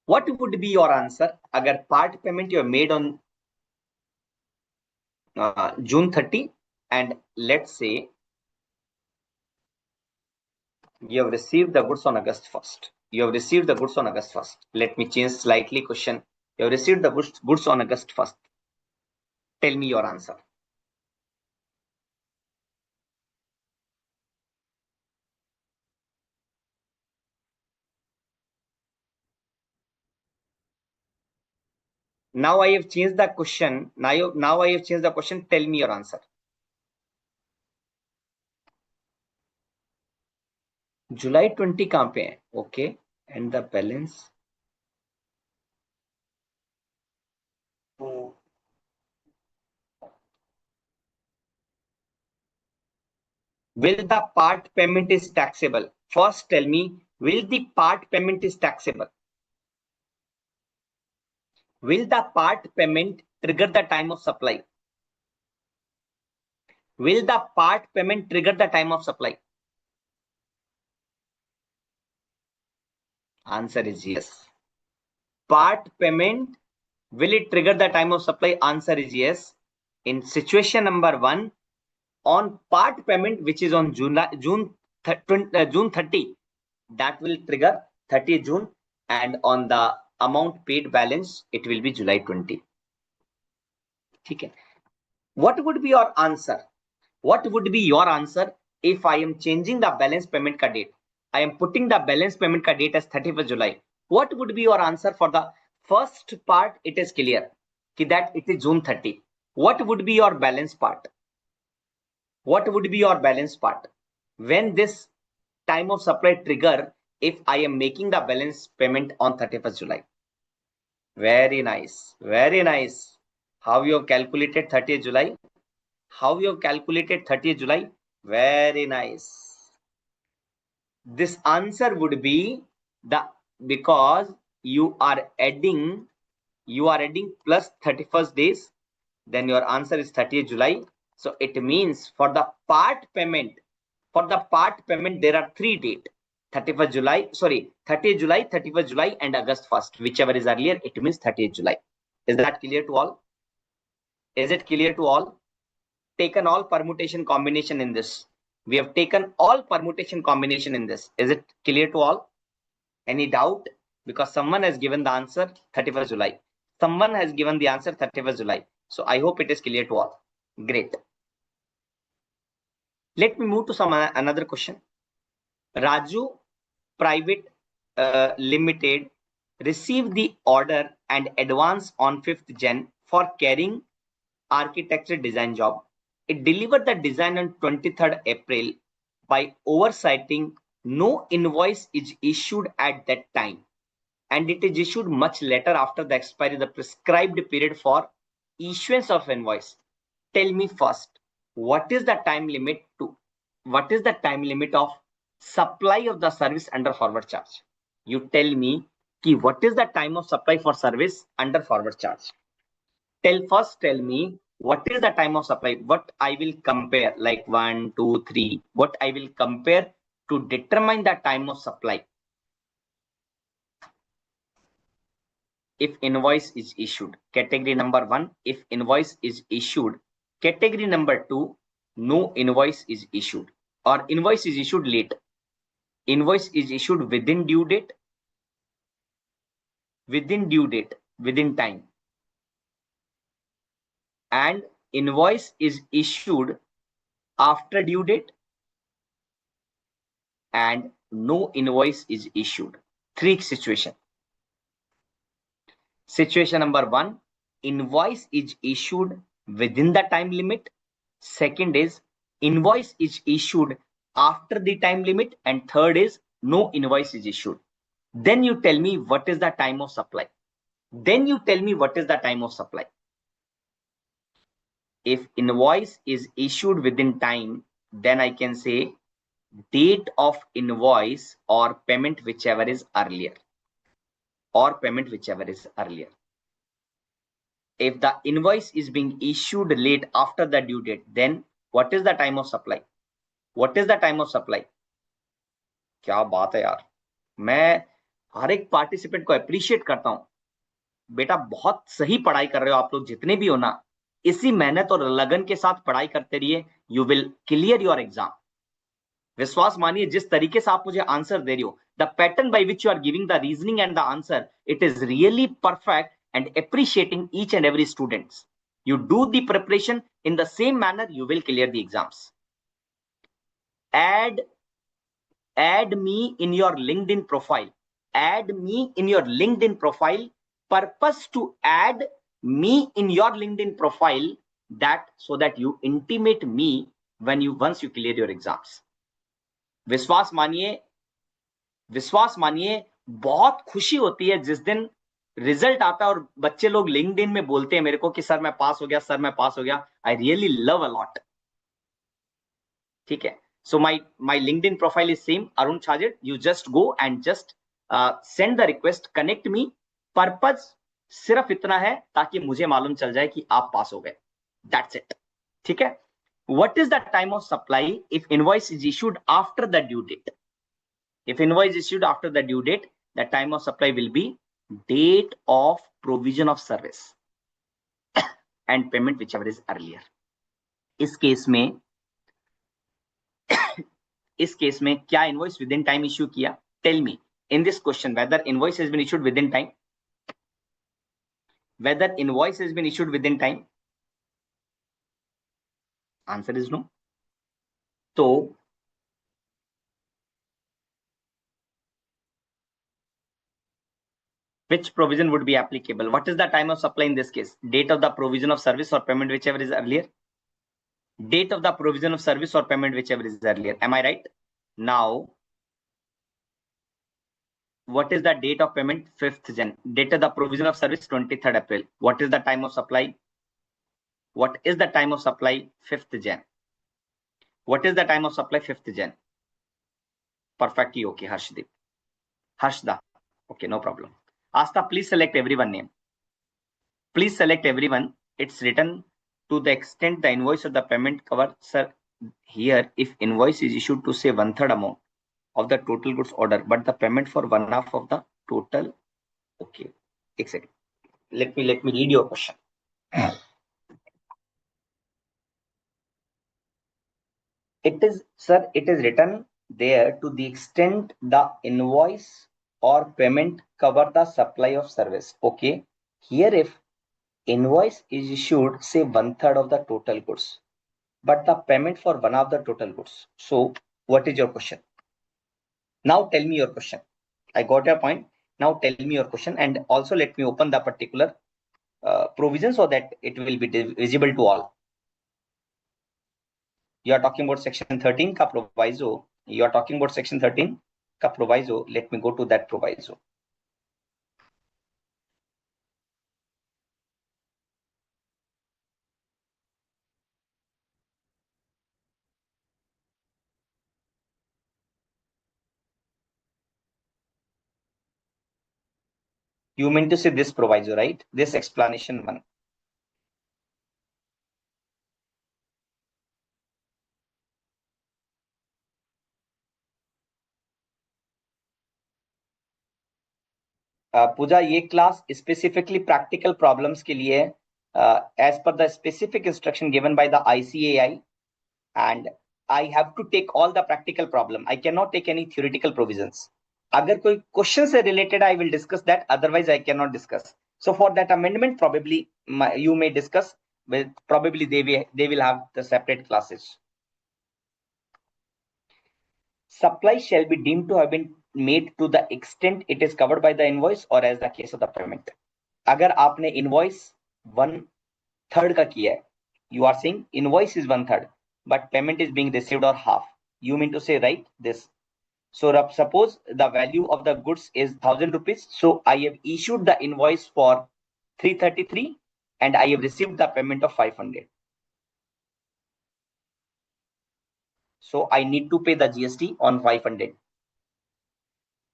What would be your answer agar part payment you have made on June 30 and let's say you have received the goods on August 1st. You have received the goods on August 1st. Let me change slightly question. You have received the goods on August 1st. Tell me your answer. Now I have changed the question. Now I have changed the question. Tell me your answer. July 20 कहाँ पे है? Okay. And the balance. Will the part payment is taxable? First tell me, will the part payment is taxable? Will the part payment trigger the time of supply? Will the part payment trigger the time of supply? Answer is yes. Part payment, will it trigger the time of supply? Answer is yes. In situation number 1, on part payment which is on June 30, that will trigger 30 June, and on the amount paid balance it will be July 20. Okay. What would be your answer? What would be your answer if I am changing the balance payment ka date? I am putting the balance payment ka date as 31st July. What would be your answer for the first part? It is clear that it is June 30. What would be your balance part? What would be your balance part? When this time of supply trigger, if I am making the balance payment on 31st July. Very nice. Very nice. How you have calculated 30th July? How you have calculated 30th July? Very nice. This answer would be because you are adding plus 31st days, then your answer is 30th July. So it means for the part payment, there are 3 dates. 31st July, sorry, 30th July, 31st July, and August 1st. Whichever is earlier, it means 30th July. Is that clear to all? Is it clear to all? Taken all permutation combination in this. We have taken all permutation combination in this. Is it clear to all? Any doubt? Because someone has given the answer 31st July. Someone has given the answer 31st July. So I hope it is clear to all. Great. Let me move to another question. Raju Private Limited received the order and advance on 5th Jan for carrying architecture design job. It delivered the design on 23rd April. By oversighting, no invoice is issued at that time, and it is issued much later after the expiry of the prescribed period for issuance of invoice. Tell me first, what is the time limit of supply of the service under forward charge? You tell me what is the time of supply for service under forward charge? Tell me what is the time of supply, what I will compare, like 1, 2, 3, what I will compare to determine the time of supply. If invoice is issued, category number 1, if invoice is issued. Category number 2, no invoice is issued, or invoice is issued late. Invoice is issued within due date, within time, and invoice is issued after due date, and no invoice is issued. 3 situation. Situation number 1, invoice is issued within the time limit. Second is invoice is issued after the time limit, and third is no invoice is issued. Then you tell me what is the time of supply. If invoice is issued within time, then I can say date of invoice or payment, whichever is earlier. If the invoice is being issued late after the due date, then what is the time of supply? क्या बात है यार, मैं हर एक participant को appreciate करता हूं। बेटा बहुत सही पढ़ाई कर रहे हो आप लोग, जितने भी हो ना, इसी मेहनत और लगन के साथ पढ़ाई करते रहिए, you will clear your exam. विश्वास मानिए, जिस तरीके से आप मुझे आंसर दे रही हो, the pattern by which you are giving the reasoning and the answer, it is really perfect and appreciating each and every students. You do the preparation in the same manner, you will clear the exams. Add me in your LinkedIn profile. Purpose to add me in your LinkedIn profile, that so that you intimate me once you clear your exams. विश्वास मानिए बहुत खुशी होती है जिस दिन result आता है और बच्चे लोग लिंक्डइन में बोलते हैं मेरे को कि सर मैं पास हो गया। I really love a lot. ठीक है, so my LinkedIn profile is same, Arun Chhajed. You just go and just send the request, connect me. Purpose सिर्फ इतना है ताकि मुझे मालूम चल जाए कि आप पास हो गए, दैट्स इट। ठीक है, what is the time of supply if invoice is issued after the due date? If invoice issued after the due date, the time of supply will be date of provision of service and payment whichever is earlier. इस case में क्या invoice within time issue किया? Tell me in this question whether invoice has been issued within time. Answer is no. So which provision would be applicable? What is the time of supply in this case? Date of the provision of service or payment whichever is earlier. Date of the provision of service or payment whichever is earlier. Am I right? Now, what is the date of payment? 5th Jan. Date of the provision of service 23rd April. What is the time of supply? 5th Jan. What is the time of supply? 5th Jan. Perfectly okay, Harshda. Okay, no problem. Asta, please select everyone name. It's written to the extent the invoice or the payment cover. Sir, here if invoice is issued to say 1/3 amount of the total goods order, but the payment for 1/2 of the total. Okay, exactly. Let me read your question. It is written there to the extent the invoice or payment cover the supply of service. Okay, here if invoice is issued say 1/3 of the total goods, but the payment for 1/2 of the total goods. So what is your question? Now tell me your question. I got your point. Now tell me your question, and also let me open the particular provision so that it will be visible to all. You are talking about section 13 ka proviso. You are talking about section 13 ka proviso. Let me go to that proviso. You mean to say this proviso, right? This explanation one. पूजा ये class specifically practical problems के लिए as per the specific instruction given by the ICAI, and I have to take all the practical problem. I cannot take any theoretical provisions. अगर कोई question से related I will discuss that, otherwise I cannot discuss. So for that amendment, probably you may discuss, but probably they will have the separate classes. Supply shall be deemed to have been made to the extent it is covered by the invoice or as the case of the payment. अगर आपने invoice 1/3 का किया है, you are saying invoice is 1/3, but payment is being received or half. You mean to say, right, this. So suppose the value of the goods is 1,000 rupees. So I have issued the invoice for 333 and I have received the payment of 500. So I need to pay the GST on 500.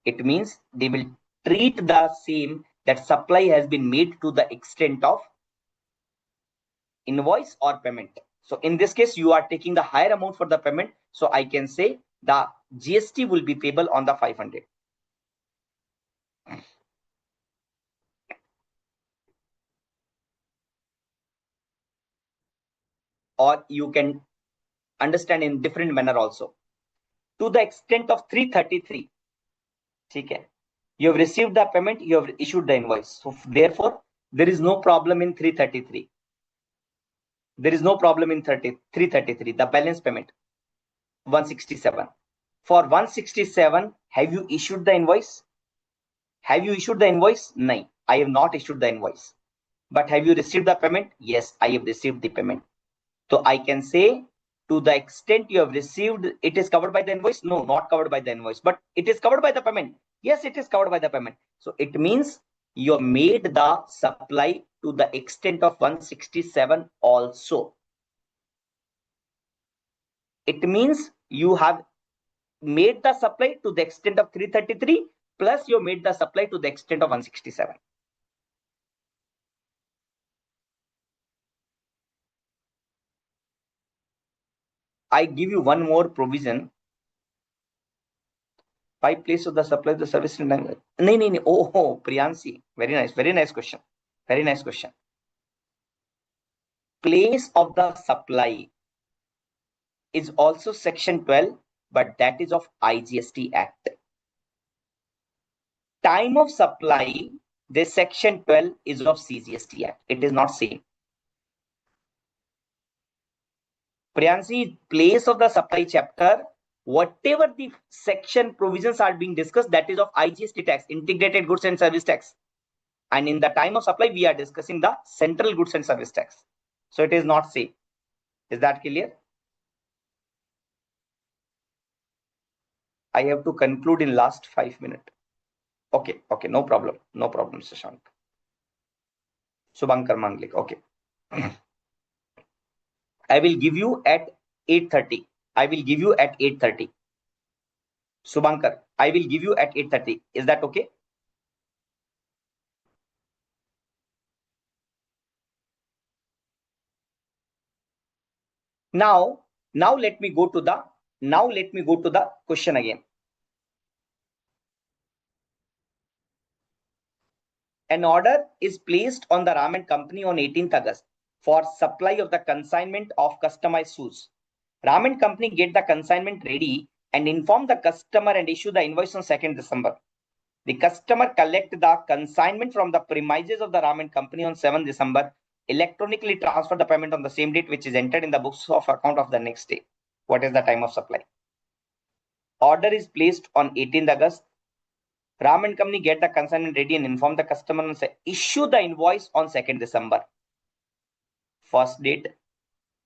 It means they will treat the same that supply has been made to the extent of invoice or payment. So in this case, you are taking the higher amount for the payment. So I can say the GST will be payable on the 500. Or you can understand in different manner also. To the extent of 333. Okay. You have received the payment, you have issued the invoice. So therefore, there is no problem in 333. There is no problem in 333, the balance payment, 167. For 167, have you issued the invoice? Have you issued the invoice? No, I have not issued the invoice. But have you received the payment? Yes, I have received the payment. So I can say, to the extent you have received, it is covered by the invoice? No, not covered by the invoice, but it is covered by the payment. Yes, it is covered by the payment. So it means you have made the supply to the extent of 167 also. It means you have made the supply to the extent of 333 plus you made the supply to the extent of 167. I give you one more provision. By place of the supply the service in language. No. Oh, Priyansi. Very nice question. Very nice question. Place of the supply is also section 12, but that is of IGST Act. Time of supply, this section 12 is of CGST Act. It is not same. Priyansi, place of the supply chapter, whatever the section provisions are being discussed, that is of IGST tax, integrated goods and service tax. And in the time of supply, we are discussing the central goods and service tax. So it is not same. Is that clear? I have to conclude in last 5 minutes. Okay, no problem, Shashank. Subhankar Manglik, okay. I will give you at 8:30. I will give you at 8:30. Subhankar, I will give you at 8:30. Is that okay? Now let me go to the question again. An order is placed on the Raman company on 18th August for supply of the consignment of customized shoes. Raman company get the consignment ready and inform the customer and issue the invoice on 2nd December. The customer collect the consignment from the premises of the Raman company on 7th December, electronically transfer the payment on the same date, which is entered in the books of account of the next day. What is the time of supply? Order is placed on 18th August. Ram and Company get the consignment ready and inform the customer and say, issue the invoice on 2nd December. First date.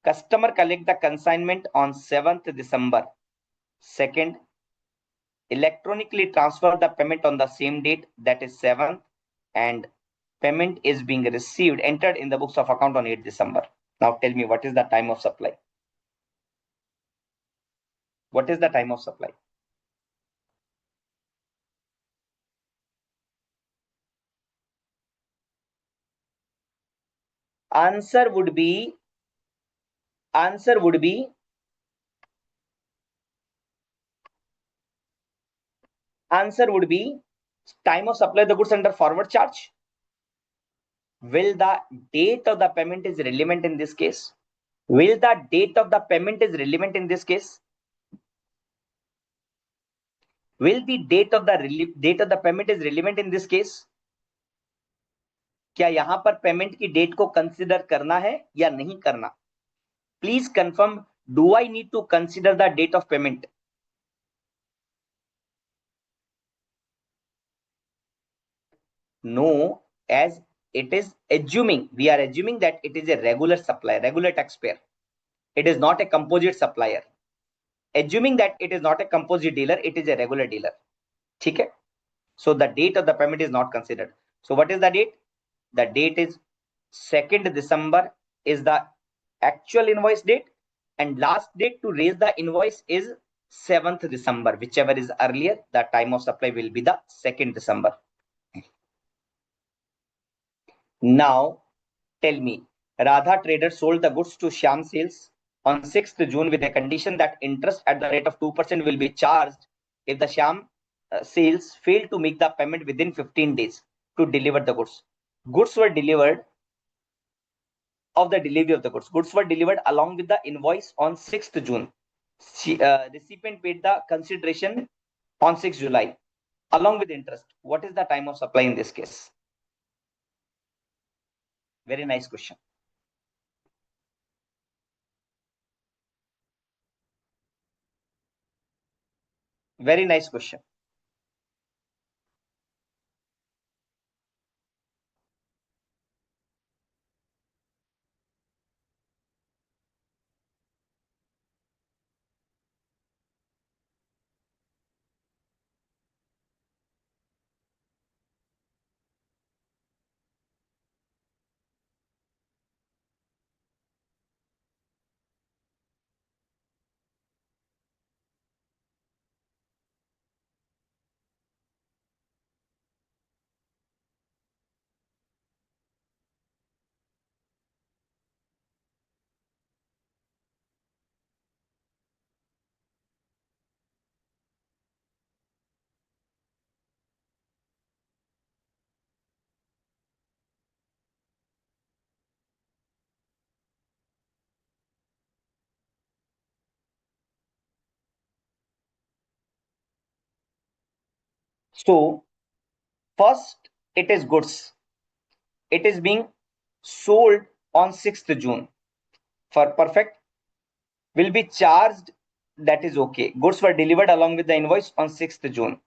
Customer collect the consignment on 7th December. Second, electronically transfer the payment on the same date, that is 7th, and payment is being received, entered in the books of account on 8th December. Now tell me, what is the time of supply? What is the time of supply? Answer would be answer would be time of supply of the goods under forward charge. Will the date of the payment is relevant in this case? Will the date of the payment is relevant in this case? Will the date of the payment is relevant in this case? क्या यहां पर payment की date को consider करना है या नहीं करना? Please confirm, do I need to consider the date of payment? No, as it is assuming, we are assuming that it is a regular supplier, regular taxpayer. It is not a composite supplier. Assuming that it is not a composite dealer, it is a regular dealer. ठीक है? So the date of the payment is not considered. So what is the date? The date is 2nd December is the actual invoice date, and last date to raise the invoice is 7th December. Whichever is earlier, the time of supply will be the 2nd December. Now tell me, Radha Trader sold the goods to Shyam Sales on 6th June with a condition that interest at the rate of 2% will be charged if the Shyam Sales fail to make the payment within 15 days to deliver the goods. Goods were delivered of the delivery of the goods. Goods were delivered along with the invoice on 6th June. Recipient paid the consideration on 6th July along with interest. What is the time of supply in this case? Very nice question. Very nice question. So first, it is goods. It is being sold on 6th June. For perfect, will be charged. That is okay. Goods were delivered along with the invoice on 6th June.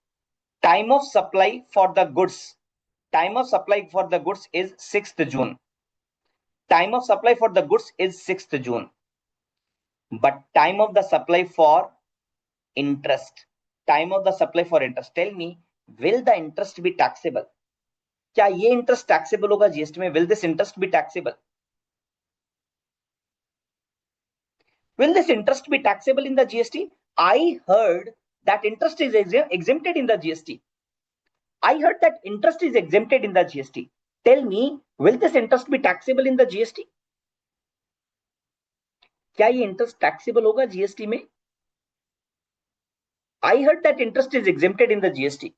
Time of supply for the goods. Time of supply for the goods is 6th June. Time of supply for the goods is 6th June. But time of the supply for interest. Time of the supply for interest. Tell me, will the interest be taxable? क्या ये interest taxable होगा GST में? Will this interest be taxable? Will this interest be taxable in the GST? I heard that interest is exempted in the GST. I heard that interest is exempted in the GST. Tell me, will this interest be taxable in the GST? क्या ये interest taxable होगा GST में? I heard that interest is exempted in the GST.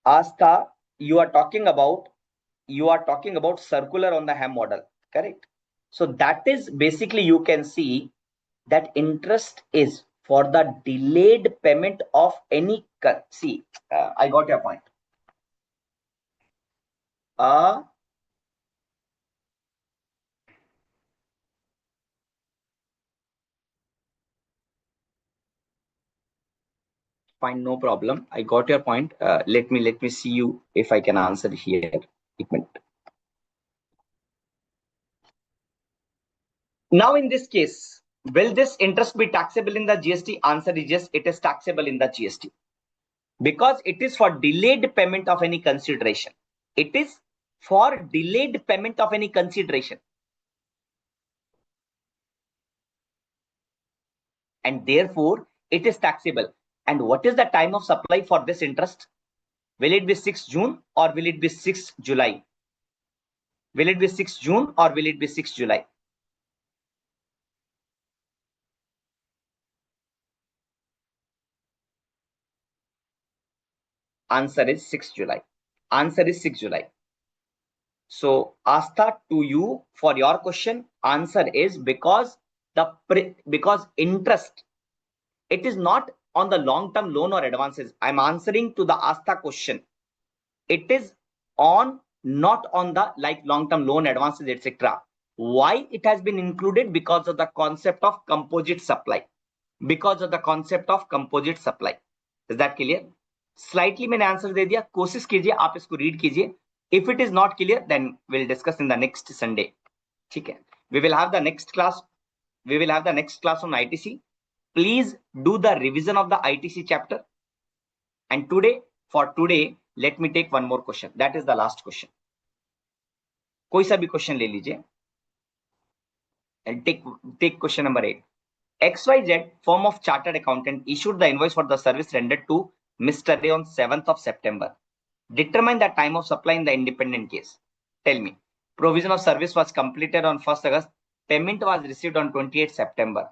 Astha, you are talking about circular on the ham model, correct? So that is basically, you can see that interest is for the delayed payment of any. See, I got your point. fine, no problem. I got your point. Let me see you if I can answer here. एक minute. Now in this case, will this interest be taxable in the GST? Answer is yes, it is taxable in the GST because it is for delayed payment of any consideration. It is for delayed payment of any consideration. And therefore, it is taxable. And what is the time of supply for this interest? Will it be 6 June or will it be 6 July? Will it be 6 June or will it be 6 July? Answer is 6 July. Answer is 6 July. So, Astha, to you for your question, answer is because interest, it is not on the long-term loan or advances. I'm answering to the Astha question. It is on not on the like long-term loan, advances, etc. Why it has been included? Because of the concept of composite supply. Because of the concept of composite supply. Is that clear? Slightly मैंने answer दे दिया, कोशिश कीजिए आप इसको read कीजिए. If it is not clear, then we'll discuss in the next Sunday. ठीक है. We will have the next class. We will have the next class on ITC. Please do the revision of the ITC chapter. And today, for today, let me take one more question. That is the last question. कोई सा भी question ले लीजिए. And take question number 8. XYZ firm of chartered accountant issued the invoice for the service rendered to Mr. Ray on 7th of September. Determine the time of supply in the independent case. Tell me. Provision of service was completed on 1st August. Payment was received on 28th September.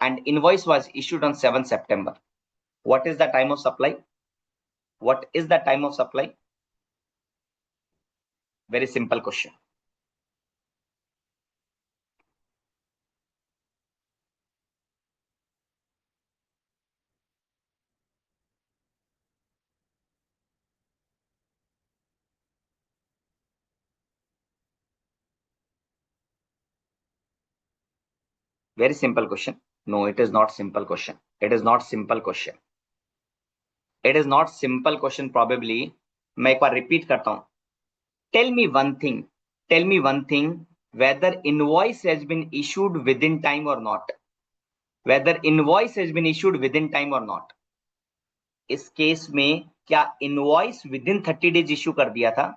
And invoice was issued on 7th September. What is the time of supply? What is the time of supply? Very simple question. Very simple question. No, it is not simple question. It is not simple question. It is not simple question probably. मैं एक बार repeat करता हूं. Tell me one thing. Tell me one thing. Whether invoice has been issued within time or not. Whether invoice has been issued within time or not. इस case में क्या invoice within 30 days issue कर दिया था?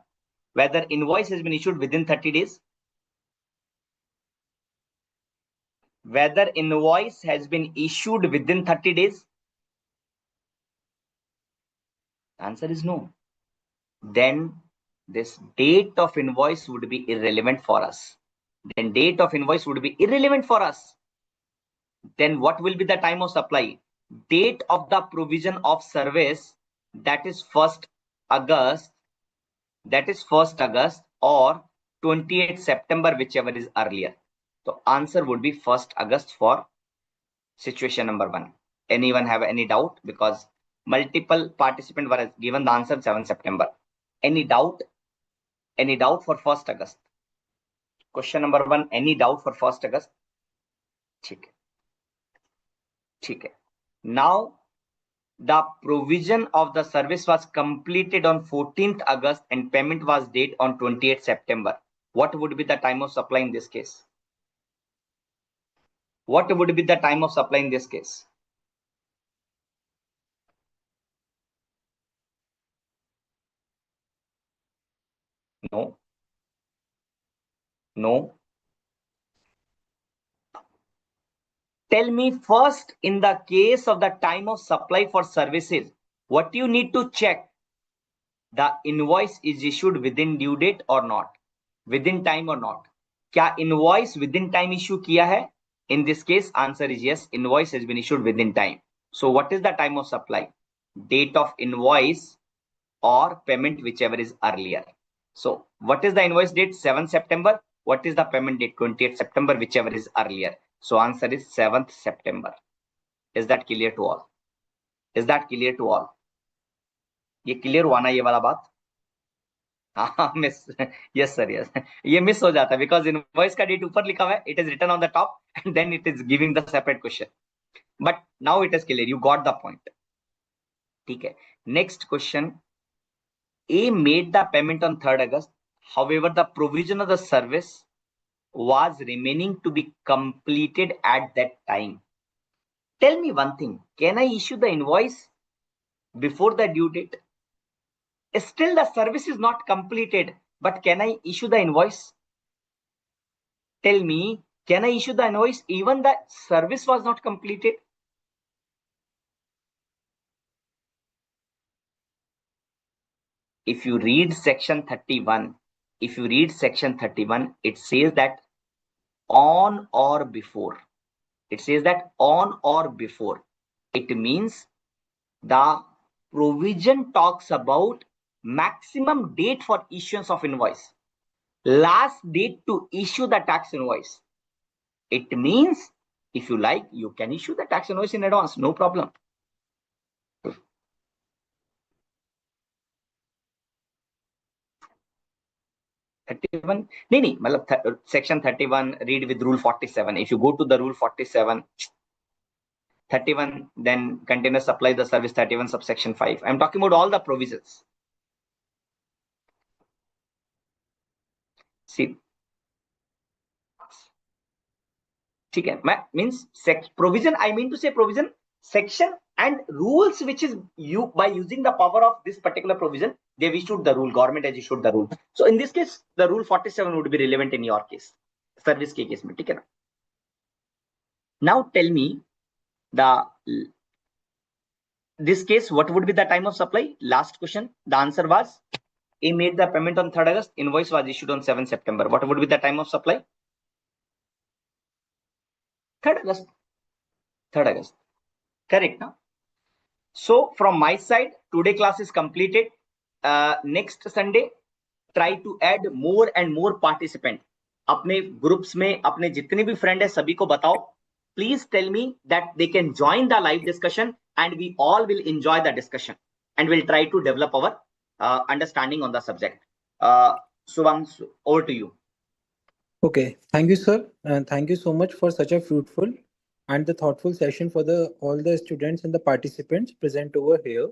Whether invoice has been issued within 30 days. Whether invoice has been issued within 30 days. Answer is no. Then this date of invoice would be irrelevant for us. Then date of invoice would be irrelevant for us. Then what will be the time of supply? Date of the provision of service, that is 1st August, or 28th September, whichever is earlier. So answer would be 1st August for situation number 1. Anyone have any doubt? Because multiple participants were given the answer 7th September. Any doubt? Any doubt for 1st August? Question number 1. Any doubt for 1st August? ठीक है. Now the provision of the service was completed on 14th August and payment was date on 28th September. What would be the time of supply in this case? What would be the time of supply in this case? No. No. Tell me first, in the case of the time of supply for services, what you need to check? The invoice is issued within due date or not? Within time or not? क्या invoice within time issue किया है? In this case, answer is yes. Invoice has been issued within time. So what is the time of supply? Date of invoice or payment, whichever is earlier. So what is the invoice date? 7th September. What is the payment date? 28th September, whichever is earlier. So answer is 7th September. Is that clear to all? Is that clear to all? ये clear हुआ ना ये वाला बात? हाँ miss. Yes sir yes. ये miss हो जाता है बिकॉज इनवॉइस का डेट ऊपर लिखा हुआ है. It is written on the top and then it is giving the separate question. But now it is clear. You got the point. ठीक है. Next question. A made the payment on 3rd August. However, the provision of the service was remaining to be completed at that time. Tell me one thing. Can I issue the invoice before the due date? Still, the service is not completed, but can I issue the invoice? Tell me, can I issue the invoice even the service was not completed? If you read section 31, it says that on or before. It says that on or before. It means the provision talks about maximum date for issuance of invoice, last date to issue the tax invoice. It means if you like, you can issue the tax invoice in advance, no problem. 31 नहीं मतलब section 31 read with rule 47. If you go to the rule 47, 31, then container supply the service 31 subsection 5. I'm talking about all the provisions. See, ठीक है, means provision, I mean to say provision, section and rules which is you by using the power of this particular provision, they've issued the rule, government has issued the rule. So in this case, the rule 47 would be relevant in your case, service के case में, ठीक है ना? Now tell me this case, what would be the time of supply? Last question. The answer was A made the payment on 3rd August. Invoice was issued on 7th September. What would be the time of supply? 3rd August. 3rd August. Correct, no? So from my side, today class is completed. Next Sunday, try to add more and more participant. अपने groups में अपने जितने भी friend है सभी को बताओ. Please tell me that they can join the live discussion and we all will enjoy the discussion and we'll try to develop our understanding on the subject. Subhang, over to you. Okay, thank you, sir, and thank you so much for such a fruitful and the thoughtful session for all the students and the participants present over here.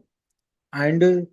And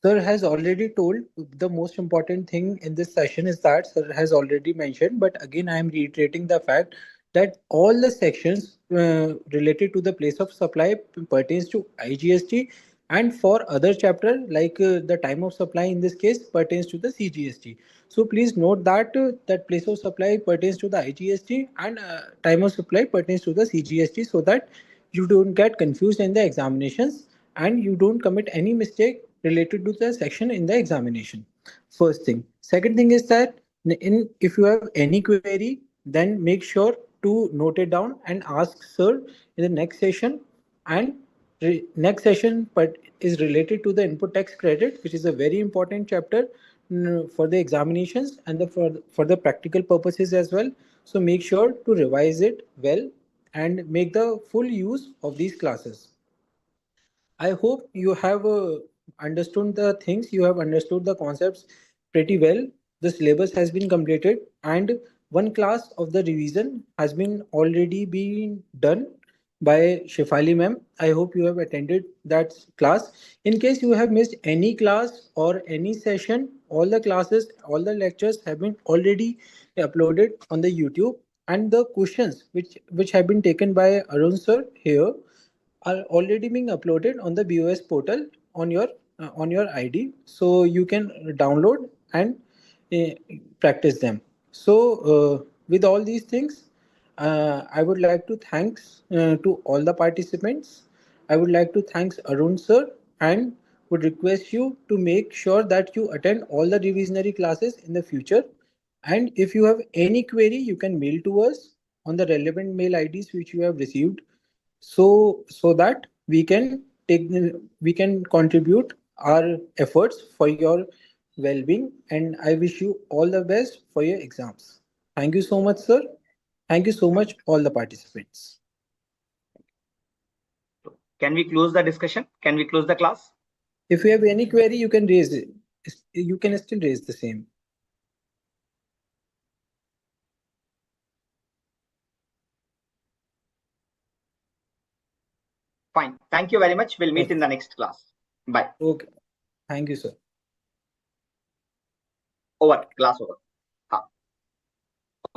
sir has already told the most important thing in this session is that sir has already mentioned, but again I am reiterating the fact that all the sections related to the place of supply pertains to IGST, and for other chapter like the time of supply in this case pertains to the CGST. So please note that that place of supply pertains to the IGST and time of supply pertains to the CGST, so that you don't get confused in the examinations and you don't commit any mistake related to the section in the examination. First thing. Second thing is that if you have any query, then make sure to note it down and ask sir in the next session. And next session but is related to the input tax credit, which is a very important chapter for the examinations and for the practical purposes as well. So make sure to revise it well and make the full use of these classes. I hope you have understood the things, you have understood the concepts pretty well. The syllabus has been completed and one class of the revision has been already been done by Shefali ma'am. I hope you have attended that class. In case you have missed any class or any session, all the classes, all the lectures have been already uploaded on the YouTube, and the questions which have been taken by Arun sir here are already being uploaded on the BOS portal on your ID, so you can download and uh, practice them. So with all these things, I would like to thanks to all the participants. I would like to thanks Arun sir and would request you to make sure that you attend all the revisionary classes in the future. And if you have any query, you can mail to us on the relevant mail IDs which you have received, so that we can contribute our efforts for your well-being, and I wish you all the best for your exams. Thank you so much, sir. Thank you so much, all the participants. Can we close the discussion? Can we close the class? If you have any query, you can raise it. You can still raise the same. Fine. Thank you very much. We'll meet in the next class. Bye. Okay. Thank you, sir. Over. Class over.